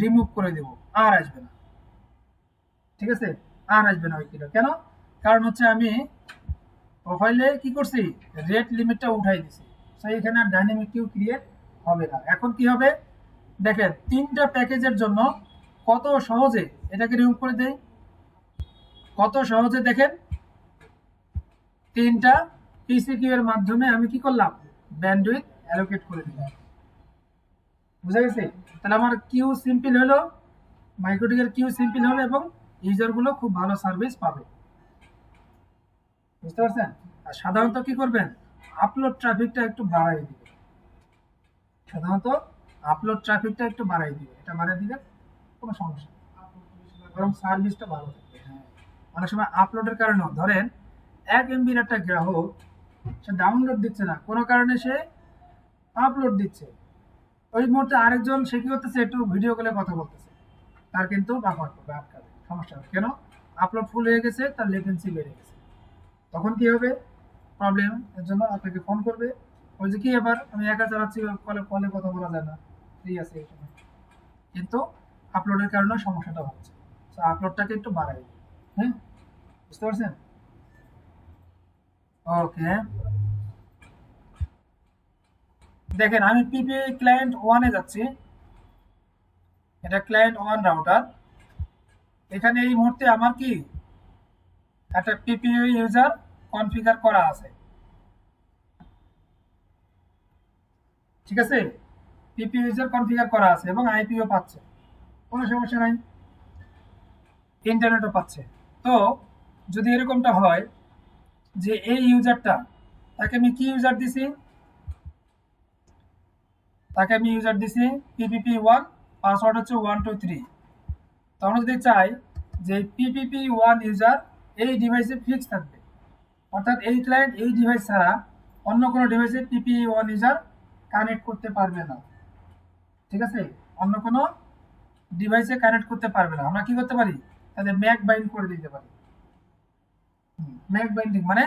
রিমুভ করে দেব, আর আসবে না। ঠিক আছে, আর আসবে না ওই কিউটা। কেন? কারণ হচ্ছে আমি প্রোফাইলে কি করছি, রেট লিমিটটা উঠাই দিছি, তো এখানে আর ডাইনামিক কিউ ক্রিয়েট হবে না। এখন কি হবে দেখেন, 3টা প্যাকেজের জন্য কত সহজে এটাকে রিমুভ করে দেই, কত সহজে দেখেন। 3টা পিসি কিউ এর মাধ্যমে আমি কি করলাম, ব্যান্ডউইথ অ্যালোকেট করে দিলাম। বুঝা গেছে? তাহলে আমার কিউ সিম্পল হলো, মাইক্রোটিকের কিউ সিম্পল হলো, এবং ইউজারগুলো খুব ভালো সার্ভিস পাবে। বুঝতে পারছেন? আর সাধারণত কি করবেন, আপলোড ট্রাফিকটা একটু বাড়াই দিবেন। সাধারণত আপলোড ট্রাফিকটা একটু বাড়াই দিবে, এটা বাড়াই দিলে কোনো সমস্যা নেই, বরং সার্ভিসটা ভালো থাকবে। হ্যাঁ, অনেক সময় আপলোডের কারণেও ধরেন 1 এমবির একটা গ্রাহক সে ডাউনলোড দিচ্ছে না, কোনো কারণে সে আপলোড দিচ্ছে, ওই মুহূর্তে আরেকজন সে কি করতেছে, একটু ভিডিও কলে কথা বলতেছে, তার কিন্তু বাফার করবে, আটকাবে, সমস্যা হবে। কেন? আপলোড ফুল হয়ে গেছে, তার লেটেন্সি বেড়ে গেছে। তখন কি হবে, প্রবলেম। এর জন্য আপনাকে ফোন করবে, ওই যে কি এবার আমি একা চালাচ্ছি, কলে কলে কথা বলা যায় না, ফ্রি আছে এই সময়, কিন্তু আপলোডের কারণে সমস্যাটা হচ্ছে। তো আপলোডটাকে একটু বাড়াই দিই। হ্যাঁ, বুঝতে পারছেন? ওকে, দেখেন আমি পিপি ক্লায়েন্ট 1-এ যাচ্ছি, এটা ক্লায়েন্ট 1 রাউটার। এখানে এই মুহূর্তে আমার কি একটা পিপি ইউজার কনফিগার করা আছে, ঠিক আছে? পিপি ইউজার কনফিগার করা আছে এবং আইপিও পাচ্ছে, কোনো সমস্যা নাই, ইন্টারনেটও পাচ্ছে। তো যদি এরকমটা হয় যে এই ইউজারটা, তাকে আমি কি ইউজার দিছি, তাকে আমি ইউজার দিছি PPP1, পাসওয়ার্ড হচ্ছে 123। তো আমরা যদি চাই যে PPP1 ইউজার এই ডিভাইসে ফিক্স থাকবে, অর্থাৎ এই ক্লায়েন্ট এই ডিভাইস ছাড়া অন্য কোনো ডিভাইসে PPP1 ইউজার কানেক্ট করতে পারবে না, ঠিক আছে? অন্য কোনো ডিভাইসে কানেক্ট করতে পারবে না। আমরা কি করতে পারি, তাদের ম্যাক বাইন্ড করে দিতে পারি। ম্যাক বাইন্ডিং মানে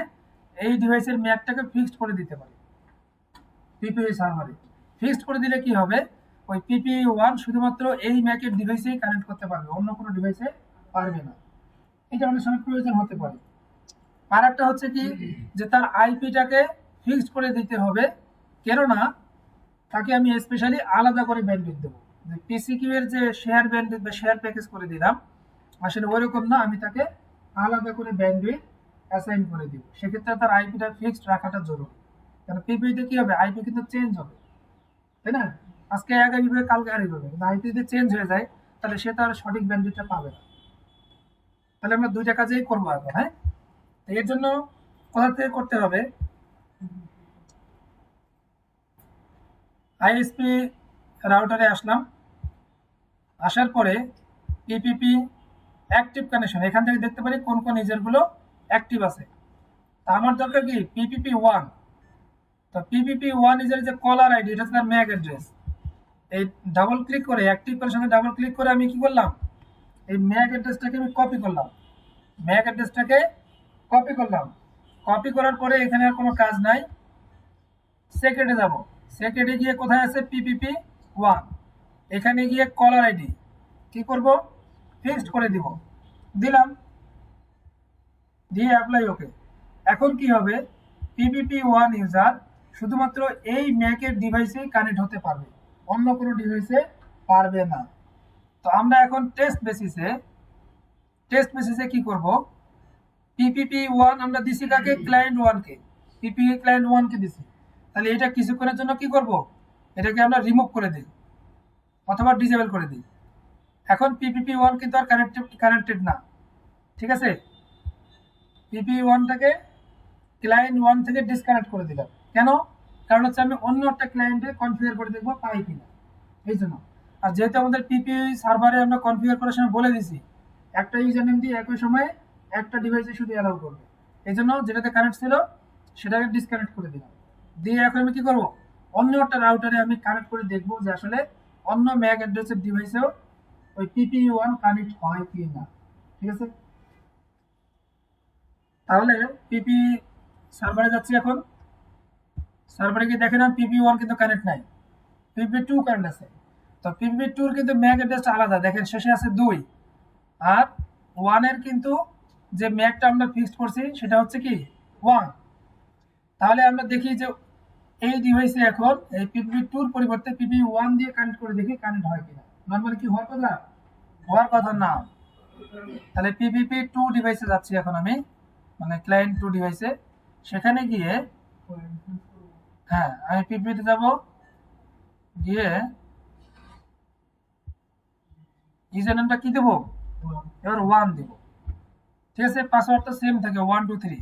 এই ডিভাইসের ম্যাকটাকে ফিক্সড করে দিতে পারি পিপিই সার্ভারে। ফিক্সড করে দিলে কি হবে, ওই PPP1 শুধুমাত্র এই ম্যাকের ডিভাইসেই কানেক্ট করতে পারবে, অন্য কোনো ডিভাইসে পারবে না। এটা অনেক সময় প্রয়োজন হতে পারে। আর একটা হচ্ছে কি, যে তার আইপিটাকে ফিক্সড করে দিতে হবে, কেননা তাকে আমি স্পেশালি আলাদা করে ব্যান্ডউইথ দেবো। যে পিসিকিউ এর যে শেয়ার ব্যান্ডউইথ বা শেয়ার প্যাকেজ করে দিলাম, আসলে ওইরকম না, আমি তাকে আলাদা করে ব্যান্ডউইথ অ্যাসাইন করে দিব। সেক্ষেত্রে তার আইপিটা ফিক্সড রাখাটা জরুরি, কারণ পিপিইতে কি হবে, আইপি কিন্তু চেঞ্জ হবে। তাই না? আজকে এক এইভাবে কালকে আর এইভাবে, কিন্তু আইপি যদি চেঞ্জ হয়ে যায় তাহলে সে তার সঠিক ব্যান্ডউইথটা পাবে না। তাহলে আমরা দুইটা কাজেই করবো এখন। হ্যাঁ, এর জন্য কোথা থেকে করতে হবে, আইএসপি রাউটারে আসলাম, আসার পরে পিপিপি অ্যাক্টিভ কানেকশন, এখান থেকে দেখতে পারি কোন কোন ইউজারগুলো অ্যাক্টিভ আছে। তা আমার দরকার কি পিপিপি ওয়ান। তো পিপিপি ওয়ান ইউজার যে কলার আইডি, এটা হচ্ছে তার ম্যাক অ্যাড্রেস। এই ডাবল ক্লিক করে অ্যাক্টিভ কানেকশনে ডাবল ক্লিক করে আমি কি করলাম, এই ম্যাক অ্যাড্রেসটাকে আমি কপি করলাম, ম্যাক অ্যাড্রেসটাকে কপি করলাম। কপি করার পরে এখানে আর কোনো কাজ নাই, সেকেন্ডে যাব। সেকেন্ডে গিয়ে কোথায় আছে পিপিপি ওয়ান, এখানে গিয়ে কলার আইডি কি করব, ফিক্সড করে দিব, দিলাম, দিয়ে অ্যাপ্লাই ওকে। এখন কি হবে, পিপিপি ওয়ান ইউজার শুধুমাত্র এই ম্যাকের ডিভাইসেই কানেক্ট হতে পারবে, অন্য কোনো ডিভাইসে পারবে না। তো আমরা এখন টেস্ট বেসিসে কি করব, পিপিপি ওয়ান আমরা দিছি কাকে, ক্লায়েন্ট ওয়ানকে, পিপিপি ক্লায়েন্ট ওয়ানকে দিছি। তাহলে এটা কিছুক্ষণের জন্য কি করব, এটাকে আমরা রিমুভ করে দিই অথবা ডিসেবল করে দিই। এখন পিপিপি ওয়ান কিন্তু আর কানেক্টেড না, ঠিক আছে? পিপিপি ওয়ানটাকে ক্লায়েন্ট ওয়ান থেকে ডিসকানেক্ট করে দিলাম। কেন? কারণ হচ্ছে আমি অন্য একটা ক্লায়েন্টে কনফিগার করে দেখবো পাই কিনা, এই জন্য। আর যেহেতু আমাদের পিপিপি সার্ভারে আমরা কনফিগার করার সময় বলে দিছি একটা ইউজার নেম দিয়ে একই সময়ে একটা ডিভাইসে শুধু অ্যালাউ করবে, এই জন্য যেটাতে কানেক্ট ছিল সেটাকে ডিসকানেক্ট করে দিলাম। দিয়ে এখন আমি কি করব, অন্য একটা রাউটারে আমি কানেক্ট করে দেখবো যে আসলে অন্য ম্যাক অ্যাড্রেসের ডিভাইসেও ওই পিপিপি ওয়ান কানেক্ট হয় কি না, ঠিক আছে? তাহলে পিপি সার্ভারে যাচ্ছি, এখন সার্ভারে গিয়ে দেখেন পিপি ওয়ান কিন্তু কানেক্ট নাই, পিপি টু কানেক্ট আছে। তো পিপি টুর কিন্তু ম্যাক অ্যাড্রেসটা আলাদা, দেখেন শেষে আছে 2, আর ওয়ানের কিন্তু যে ম্যাকটা আমরা ফিক্সড করছি সেটা হচ্ছে কি 1। তাহলে আমরা দেখি যে এই ডিভাইসে এখন এই পিপি টুর পরিবর্তে পিপি ওয়ান দিয়ে কানেক্ট করে দেখি কানেক্ট হয় কিনা। নর্মালি কি হওয়ার কথা, হওয়ার কথা না। তাহলে পিপিপি টু ডিভাইসে যাচ্ছি এখন আমি, মানে ক্লায়েন্ট টু ডিভাইসে, সেখানে গিয়ে হ্যাঁ আমি পিপিতে যাব, গিয়ে ইউজার নেমটা কি দেবো, এবার 1 দেব, ঠিক আছে? পাসওয়ার্ড তো সেম থাকে 1 2 3,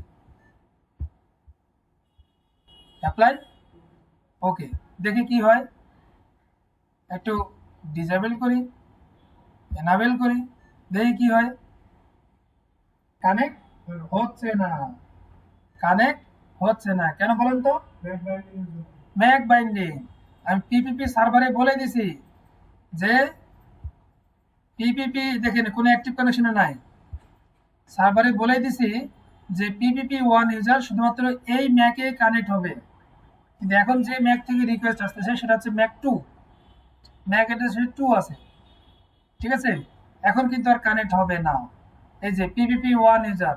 অ্যাপ্লাই ওকে। দেখি কি হয়, একটু ডিসেবল করি, এনাবেল করি, দেখি কি হয়। কানেক্ট হচ্ছে না, কানেক্ট হচ্ছে না, কেন বলেন তো? Mac binding. আমি পিপিপি সার্ভারে বলে দিছি যে পিপিপি দেখেন কোনো অ্যাক্টিভ কানেকশনে নাই, সার্ভারে বলে দিছি যে পিপিপি ওয়ান ইউজার শুধুমাত্র এই ম্যাকে কানেক্ট হবে। কিন্তু এখন যে ম্যাক থেকে রিকোয়েস্ট আসতেছে সেটা হচ্ছে ম্যাক টু, ম্যাক অ্যাড্রেস 2 আছে, ঠিক আছে? এখন কিন্তু আর কানেক্ট হবে না। এই যে PPP one user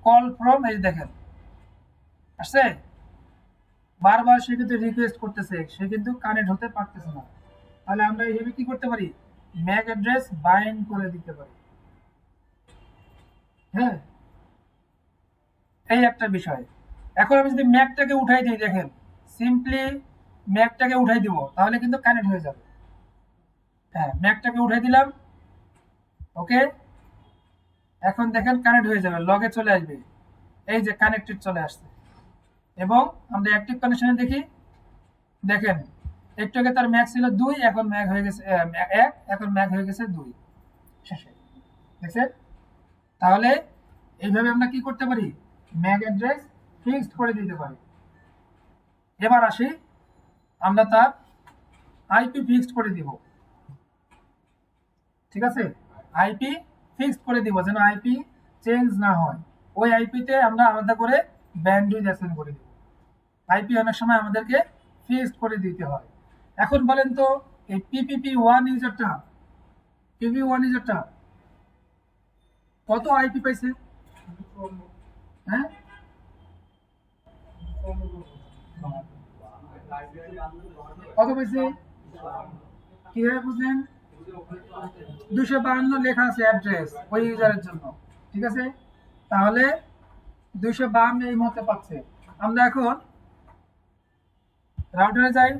call from, এই দেখেন আসছে, বারবার সে কিন্তু রিকোয়েস্ট করতেছে, সে কিন্তু কানেক্ট হতে পারতেছে না। তাহলে আমরা এইভাবে কি করতে পারি, ম্যাক অ্যাড্রেস বাইন্ড করে দিতে পারি। হ্যাঁ, এই একটা বিষয়। এখন আমি যদি ম্যাকটাকে উঠাই দিই, দেখেন সিম্পলি ম্যাকটাকে উঠাই দিব তাহলে কিন্তু কানেক্ট হয়ে যাবে। হ্যাঁ, ম্যাকটাকে উঠাই দিলাম, ওকে। এখন দেখেন কানেক্ট হয়ে যাবে, লগে চলে আসবে, এই যে কানেক্টেড চলে আসছে। এবং আমরা অ্যাক্টিভ কানেকশনে দেখি, দেখেন একটু আগে তার ম্যাক ছিল 2, এখন ম্যাক হয়ে গেছে 1, এখন ম্যাক হয়ে গেছে 2 শেষে, দেখছেন? তাহলে এইভাবে আমরা কি করতে পারি, ম্যাক অ্যাড্রেস ফিক্সড করে দিতে পারি। এবার আসি, আমরা তার আইপি ফিক্সড করে দিব, ঠিক আছে? আইপি ফিক্সড করে দিব যেন আইপি চেঞ্জ না হয়। ওই আইপিতে আমরা আলাদা করে ব্যান্ডউইথ অ্যাসাইন করে দিব। আইপি অনেক সময় আমাদেরকে ফিক্সড করে দিতে হয়। এখন বলেন তো এই পিপিপি ওয়ান ইউজারটা কত আইপি পাইছে? হ্যাঁ, কত পাইছে, কিভাবে বুঝলেন? 252 লেখা আছে অ্যাড্রেস ওই ইউজারের জন্য, ঠিক আছে? তাহলে 252 এই মুহূর্তে পাচ্ছে। আমরা এখন রাউটারে যাই,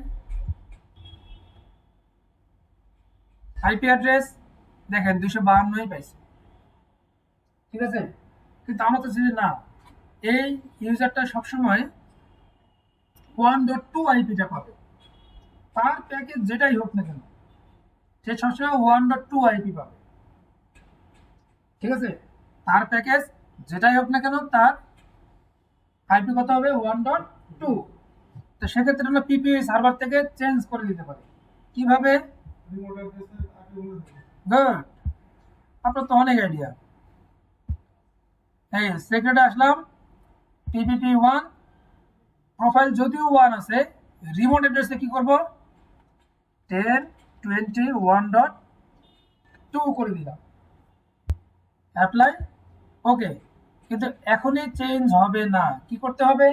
আইপি অ্যাড্রেস দেখেন 252ই পাইছে, ঠিক আছে। কিন্তু আমরা তো জানি না এই ইউজারটা সবসময় 1.2 আইপিটা পাবে, তার প্যাকেজ যেটাই হোক না কেন সে সবসময় 1.2 আইপি পাবে, ঠিক আছে। তার প্যাকেজ যেটাই হোক না কেন তার আইপি কত হবে 1.2। তো সেক্ষেত্রে আমরা পিপি সার্ভার থেকে চেঞ্জ করে দিতে পারি কিভাবে? গুড, আপনার তো অনেক আইডিয়া। এই সেক্রেটে আসলাম, পিপিপি 1 প্রোফাইল যদিও 1 আছে, রিমোট অ্যাড্রেসে কি করব 10.21.2 করে দিলাম, অ্যাপ্লাই, ওকে। কিন্তু এখনই চেঞ্জ হবে না, কি করতে হবে?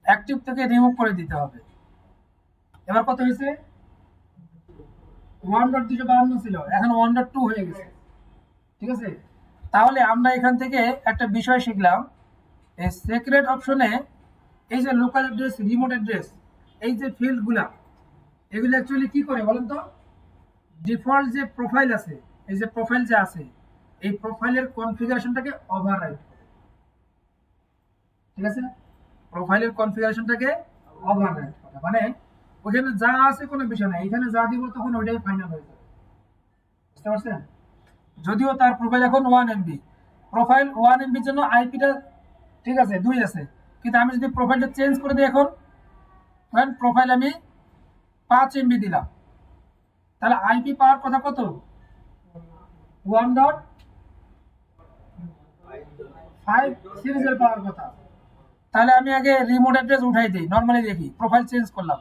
অ্যাক্টিভ থেকে রিমুভ করে দিতে হবে। এবার কত হয়েছে? 1.252 ছিল, এখন 1.2 হয়ে গেছে, ঠিক আছে। তাহলে আমরা এখান থেকে একটা বিষয় শিখলাম, এই সিক্রেট অপশনে এই যে লোকাল অ্যাড্রেস, রিমোট অ্যাড্রেস, এই যে ফিল্ডগুলা, এগুলো অ্যাকচুয়ালি কি করে বলেন তো? ডিফল্ট যে প্রোফাইল আছে, এই যে প্রোফাইল যে আছে, এই প্রোফাইলের কনফিগারেশনটাকে ওভাররাইড করে, ঠিক আছে। প্রোফাইলের কনফিগারেশনটাকে ওভাররাইড করে মানে ওখানে যা আছে কোনো বিষয় নাই, এখানে যা দিব তখন ওইটাই ফাইনাল হয়ে যাবে, বুঝতে পারছেন। যদিও তার প্রোফাইল এখন 1 এমবি, প্রোফাইল 1 এমবির জন্য আইপিটা ঠিক আছে 2 আছে, কিন্তু আমি যদি প্রোফাইলটা চেঞ্জ করে দিই, এখন প্রোফাইল আমি 5 এমবি দিলাম, তাহলে আইপি পাওয়ার কথা কত? 1.5 সিরিজের পাওয়ার কথা। তাহলে আমি আগে রিমোট অ্যাড্রেস উঠাই দিই, নর্মালি দেখি, প্রোফাইল চেঞ্জ করলাম,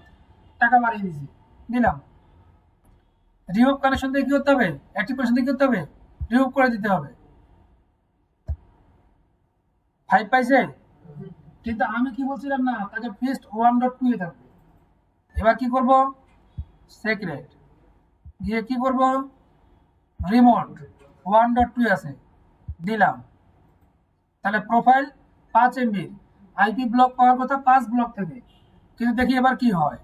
টাকা বাড়িয়ে দিয়েছি, দিলাম। রিমুভ কানেকশন দিয়ে কি করতে হবে? অ্যাক্টিভ কানেকশন দিয়ে কি করতে হবে? রিমুভ করে দিতে হবে। 5 পাইছে, কিন্তু আমি কি বলছিলাম না, তাকে ফিক্সড 1.2 এ থাকবে। এবার কি করব? সিক্রেট গিয়ে কি করব? রিমোট 1.2 আছে, দিলাম। তাহলে প্রোফাইল 5 এমবি, আইপি ব্লক পাওয়ার কথা 5 ব্লক থেকে, কিন্তু দেখি এবার কি হয়।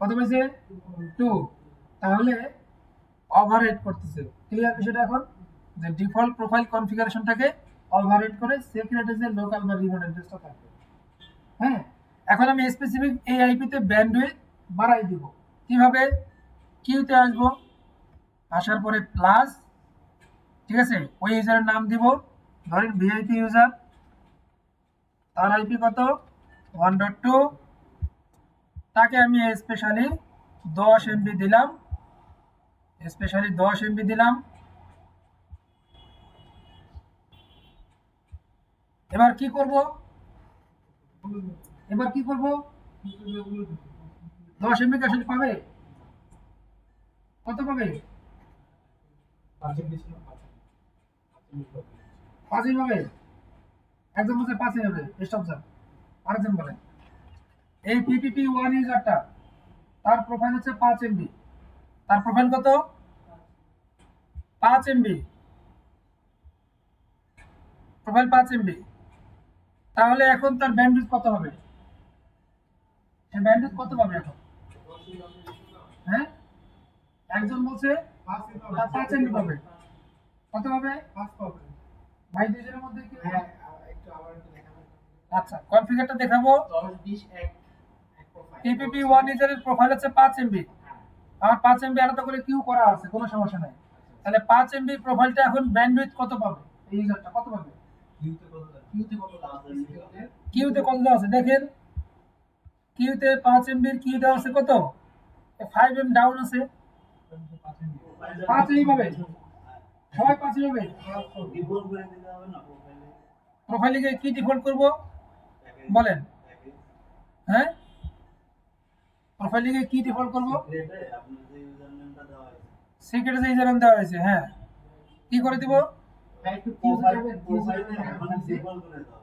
কত পেয়েছে? 2। তাহলে ওভাররাইড করতেছে, ক্লিয়ার বিষয়টা এখন? যে ডিফল্ট প্রোফাইল কনফিগারেশনটাকে ওভাররাইড করে সিক্রেট যে লোকাল বা রিমোট অ্যাড্রেসটা থাকবে। হ্যাঁ, এখন আমি স্পেসিফিক এই আইপিতে ব্যান্ডউইথ বাড়াই দিব কিভাবে? কিউতে আসবো, আসার পরে প্লাস, ঠিক আছে, ওই ইউজারের নাম দিব, ধরেন ভিআইপি ইউজার, তার আইপি কত 1.2, তাকে আমি স্পেশালি 10 এমবি দিলাম, স্পেশালি 10 এমবি দিলাম। এবার কি করব? এবার কি করব? 10 এমবি আসলে পাবে কত পাবে? 5 পাবে, একজন বলছে 5 হবে, স্টপ স্যার, আরেকজন বলে এই পিপিপি 1 ইউজারটা তার প্রোফাইল হচ্ছে 5 এমবি, তার প্রোফাইল কত? 5 এমবি, প্রোফাইল 5 এমবি। তাহলে এখন তার ব্যান্ডউইথ কত হবে? সে ব্যান্ডউইথ কত পাবে এখন? হ্যাঁ, একজন বলছে 5 এমবি পাবে, কত পাবে? 5 পাবে। ভাই দুইজনের মধ্যে কি? হ্যাঁ, একটু আবার একটু দেখাবো। আচ্ছা, কনফিগারটা দেখাবো। 10 20 এক প্রোফাইল, পিপিপি 1 ইউজারের প্রোফাইল হচ্ছে 5 এমবি, আর 5 এমবি আলাদা করে কিউ করা আছে, কোনো সমস্যা নাই। তাহলে 5 এমবি প্রোফাইলটা এখন ব্যান্ডউইথ কত পাবে? এই ইউজারটা কত পাবে? কিউতে কত দেওয়া আছে দেখেন, কিউতে 5 এমবির কিউ দেওয়া আছে কত? 5 এম ডাউন আছে, 5 এই পাবে, সবাই 5 পাবে। ডিফল্ট করে দিতে হবে না প্রোফাইলে? প্রোফাইলে গিয়ে কি ডিফল্ট করব বলেন? হ্যাঁ, প্রোফাইলে গিয়ে কি ডিফল্ট করব? সিক্রেটে যে ইউজার নেম দেওয়া হয়েছে, হ্যাঁ, কি করে দিব? একটু প্রোফাইলে এখন ডিফল্ট করে দাও,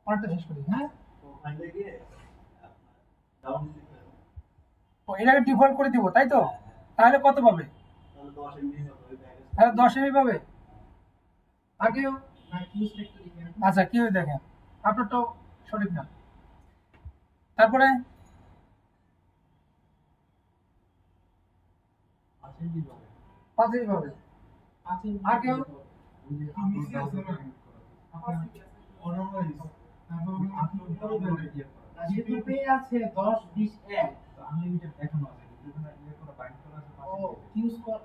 পার্টটা শেষ করি। হ্যাঁ, প্রোফাইলে গিয়ে ডাউন দিতে হবে, ও এটাকে ডিফল্ট করে দিব, তাই তো? তাহলে কত পাবে? তাহলে 10 এমবি পাবে, তাহলে 10 এমবি পাবে। আগেও আচ্ছা, কি দেখেন, আপনার তো সঠিক না। তারপরে পাঁচই পাবে। আর কেউ জিপিপি আছে 10 20 1 তো আনলিমিটেড এখনো আছে কিন্তু এখানে ইয়ে করে বাইন্ড করা আছে ও ইউজ কর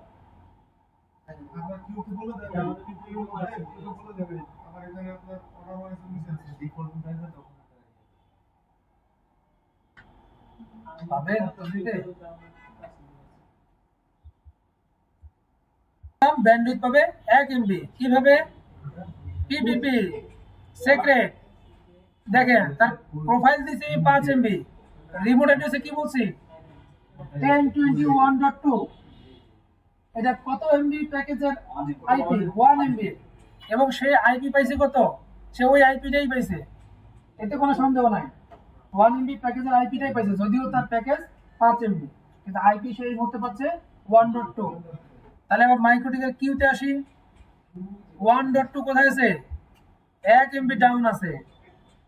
আপনার কিউতে বলে দেবে আমাদের কিউতে বলে দেবে আমার এখানে আপনার অর্ডার ওয়াইজ নিচে আছে ডিফল্ট প্রাইসে তখন পাবেন তো দিতে ব্যান্ডউইথ পাবে 1 এমবি কিভাবে পিপিপি সিক্রেট দেখেন তার প্রোফাইল দিছি 5 এমবি রিমোট অ্যাড্রেসে কি বলছি 1021.2 এটা কত এমবি প্যাকেজের আইপি 1 এমবি এবং সে আইপি পাইছে কত সে ওই আইপিটাই পাইছে এতে কোনো সন্দেহ নাই 1 এমবি প্যাকেজের আইপিটাই পাইছে যদিও তার প্যাকেজ 5 এমবি কিন্তু আইপি সে এই মুহূর্তে পাচ্ছে 1.2 তাহলে আবার মাইক্রোটিকের কিউতে আসি 1.2 কোথায় আছে 1 এমবি ডাউন আছে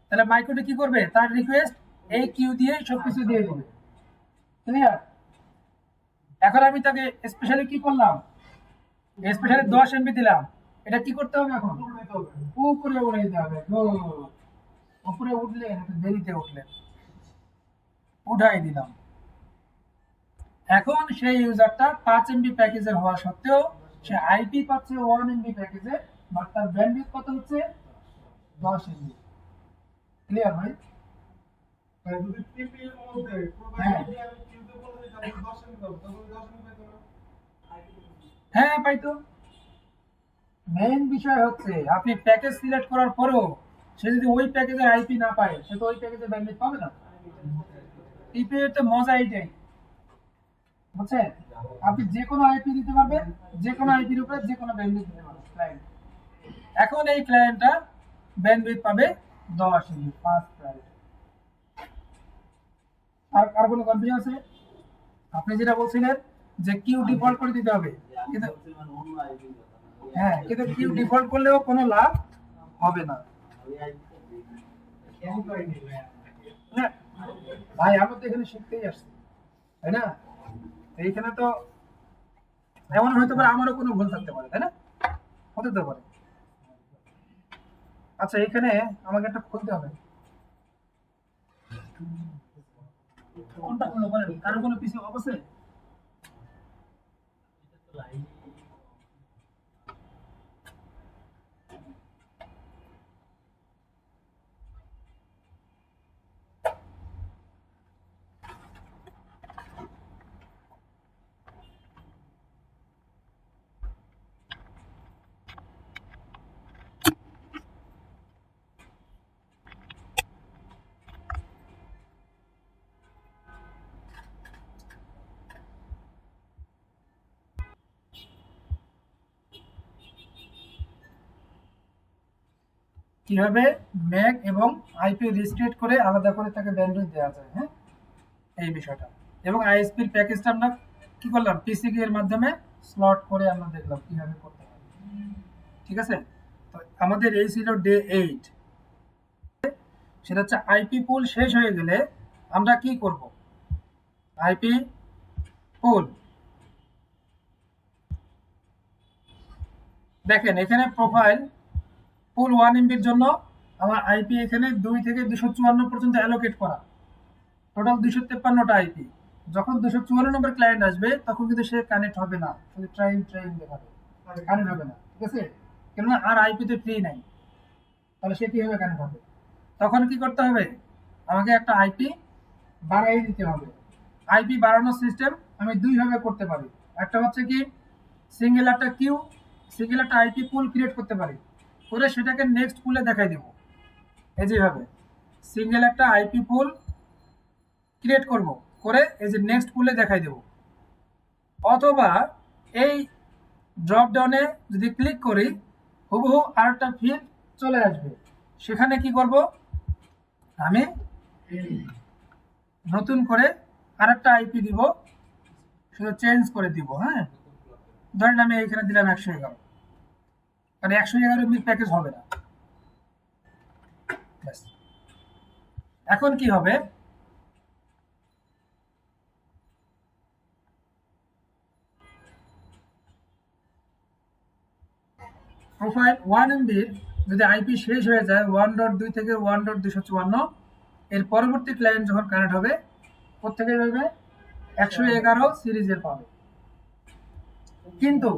তাহলে মাইক্রোটি কি করবে তার রিকোয়েস্ট এই কিউ দিয়ে সবকিছু দিয়ে দিবে ক্লিয়ার এখন আমি তাকে স্পেশালি কি করলাম স্পেশালি 10 এমবি দিলাম এটা কি করতে হবে এখন উপরে উড়ে দিতে হবে উপরে উঠলে একটু দেরিতে উঠলে উঠাই দিলাম এখন সেই ইউজারটা 5 এমবি প্যাকেজের হওয়া সত্ত্বেও সে আইপি পাচ্ছে 1 এমবি প্যাকেজে বাট তার ব্যান্ডউইথ কত হচ্ছে 10 এমবি ক্লিয়ার ভাই তাই যদি পিপি এর মধ্যে হ্যাঁ। প্রোভাইড আমি কিউতে বলে দিই আমি 10 এমবি পাবো তখন 10 এমবি পাইতো না হ্যাঁ পাইতো মেইন বিষয় হচ্ছে আপনি প্যাকেজ সিলেক্ট করার পরেও সে যদি ওই প্যাকেজের আইপি না পায় সে তো ওই প্যাকেজের ব্যান্ডউইথ পাবে না পিপি এর তো মজা এইটাই বুঝছেন আপনি যে কোনো আইপি দিতে পারবেন যে কোনো আইপির উপরে যে কোনো ব্যান্ডউইথ দিতে পারবেন ক্লায়েন্ট এখন এই ক্লায়েন্টটা ব্যান্ডউইথ পাবে 10 এমবি ফার্স্ট ক্লায়েন্ট আর কোনো কনফিউশন আছে আপনি যেটা বলছিলেন যে কিউ ডিফল্ট করে দিতে হবে কিন্তু হ্যাঁ কিন্তু কিউ ডিফল্ট করলেও কোনো লাভ হবে না না, ভাই আমরা তো এখানে শিখতেই আসছি তাই না এইখানে তো এমন হতে পারে আমারও কোনো ভুল থাকতে পারে তাই না হতে তো পারে আচ্ছা এখানে আমাকে একটা খুলতে হবে কোনটা খুলবো বলেন কারো কোনো পিসি অফ আছে কিভাবে ম্যাক এবং আইপি রেস্ট্রিক্ট করে আলাদা করে তাকে ব্যান্ডউইথ দেওয়া যায় হ্যাঁ এই বিষয়টা এবং আইএসপির প্যাকেজটা আমরা কি করলাম পিসিকে এর মাধ্যমে স্লট করে আমরা দেখলাম কিভাবে করতে হয় ঠিক আছে তো আমাদের এই ছিল ডে 8 সেটা হচ্ছে আইপি পুল শেষ হয়ে গেলে আমরা কি করব আইপি পুল দেখেন এখানে প্রোফাইল ফুল 1 এমবির জন্য আমার আইপি এখানে 2 থেকে 254 পর্যন্ত অ্যালোকেট করা টোটাল 253টা আইপি যখন 254 নম্বর ক্লায়েন্ট আসবে তখন কিন্তু সে কানেক্ট হবে না শুধু ট্রাইং দেখাবে কানেক্ট হবে না ঠিক আছে কেননা আর আইপিতে ফ্রি নাই তাহলে সে কিভাবে কানেক্ট হবে তখন কি করতে হবে আমাকে একটা আইপি বাড়াই দিতে হবে আইপি বাড়ানোর সিস্টেম আমি দুই ভাবে করতে পারি একটা হচ্ছে কি সিঙ্গেল একটা কিউ সিঙ্গেল একটা আইপি পুল ক্রিয়েট করতে পারি করে সেটাকে নেক্সট পুলে দেখাই দেব এই যেভাবে সিঙ্গেল একটা আইপি পুল ক্রিয়েট করব করে এই যে নেক্সট পুলে দেখাই দেব অথবা এই ড্রপ ডাউনে যদি ক্লিক করি হুবহু আরেকটা ফিল্ড চলে আসবে সেখানে কি করব আমি নতুন করে আরেকটা আইপি দিব শুধু চেঞ্জ করে দিব হ্যাঁ ধরেন আমি এখানে দিলাম 111 মানে 111 এমবি প্যাকেজ হবে না ব্যাস এখন কি হবে প্রোফাইল 1 MB যদি আইপি শেষ হয়ে যায় 1.2 থেকে 1.254, এর পরবর্তী ক্লায়েন্ট যখন কানেক্ট হবে প্রত্যেকে পাবে 111 সিরিজের পাবে। কিন্তু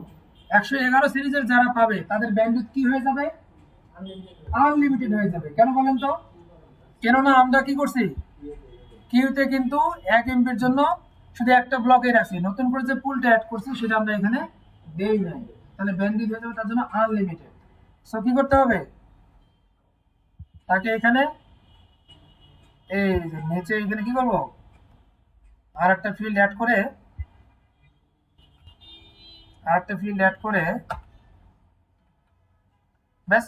111 সিরিজের যারা পাবে তাদের ব্যান্ডউইথ কি হয়ে যাবে? আনলিমিটেড হয়ে যাবে। কেন বলেন তো? কেননা আমরা কি করছি, কিউতে কিন্তু 1 MBর জন্য শুধু একটা ব্লকে রাখছি, নতুন করে যে পুলটা অ্যাড করছি সেটা আমরা এখানে দেই নাই, তাহলে ব্যান্ডউইথ হয়ে যাবে তার জন্য আনলিমিটেড। সো কি করতে হবে, তাকে এখানে এই যে নিচে এখানে কি করব, আর একটা ফিল্ড অ্যাড করে ব্যাস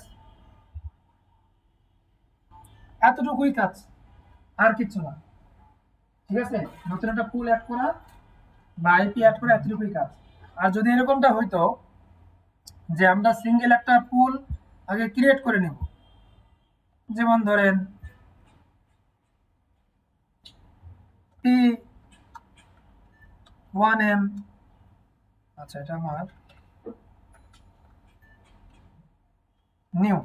এতটুকুই কাজ, আর কিছু না। ঠিক আছে, নতুন একটা পুল অ্যাড করা বা আইপি অ্যাড করা এতটুকুই কাজ। আর যদি এরকমটা হইতো যে আমরা সিঙ্গেল একটা পুল আগে ক্রিয়েট করে নেব, যেমন ধরেন P1M, আচ্ছা এটা আমার নিউ,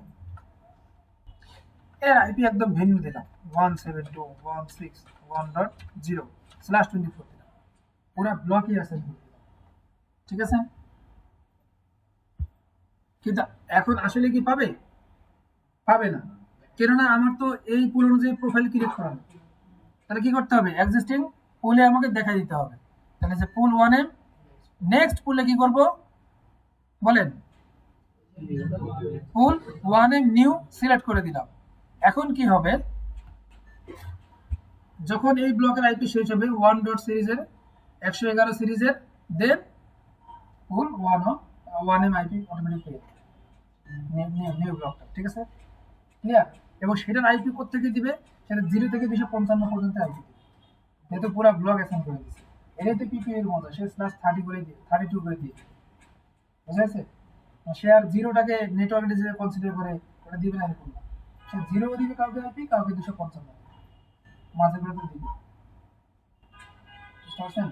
এর আইপি একদম ভিন্ন দিলাম 172.168.0/24 দিলাম, পুরো ব্লকই আছে। ঠিক আছে, কিন্তু এখন আসলে কি পাবে? পাবে না, কেননা আমার তো এই পুল অনুযায়ী প্রোফাইল ক্রিয়েট করা নেই। তাহলে কি করতে হবে, এক্সিস্টিং পুলে আমাকে দেখা দিতে হবে। তাহলে যে পুল 1M, নেক্সট পুলে কি করব বলেন, পুল 1M নিউ সিলেক্ট করে দিলাম। এখন কি হবে, যখন এই ব্লকের আইপি শেষ হবে 1 ডট সিরিজের 111 সিরিজের, দেন পুল 1M আইপি অটোমেটিক পেয়ে নিউ ব্লকটা। ঠিক আছে, ক্লিয়ার? এবং সেটার আইপি কোত্থেকে দিবে, সেটা 0 থেকে 255 পর্যন্ত আইপি দিবে, যেহেতু পুরো ব্লক অ্যাসাইন করে দিচ্ছে। এটাই তো পিপি এর মতো, সে +30 করে দিয়ে 32 করে দিয়ে, বুঝা গেছে? সে আর 0টাকে নেটওয়ার্ক হিসেবে কনসিডার করে ওটা দিবে না এরকম না, সে 0 দিবে কাউকে আইপি, কাউকে 255 মাঝে করে দিবে। বুঝতে পারছেন?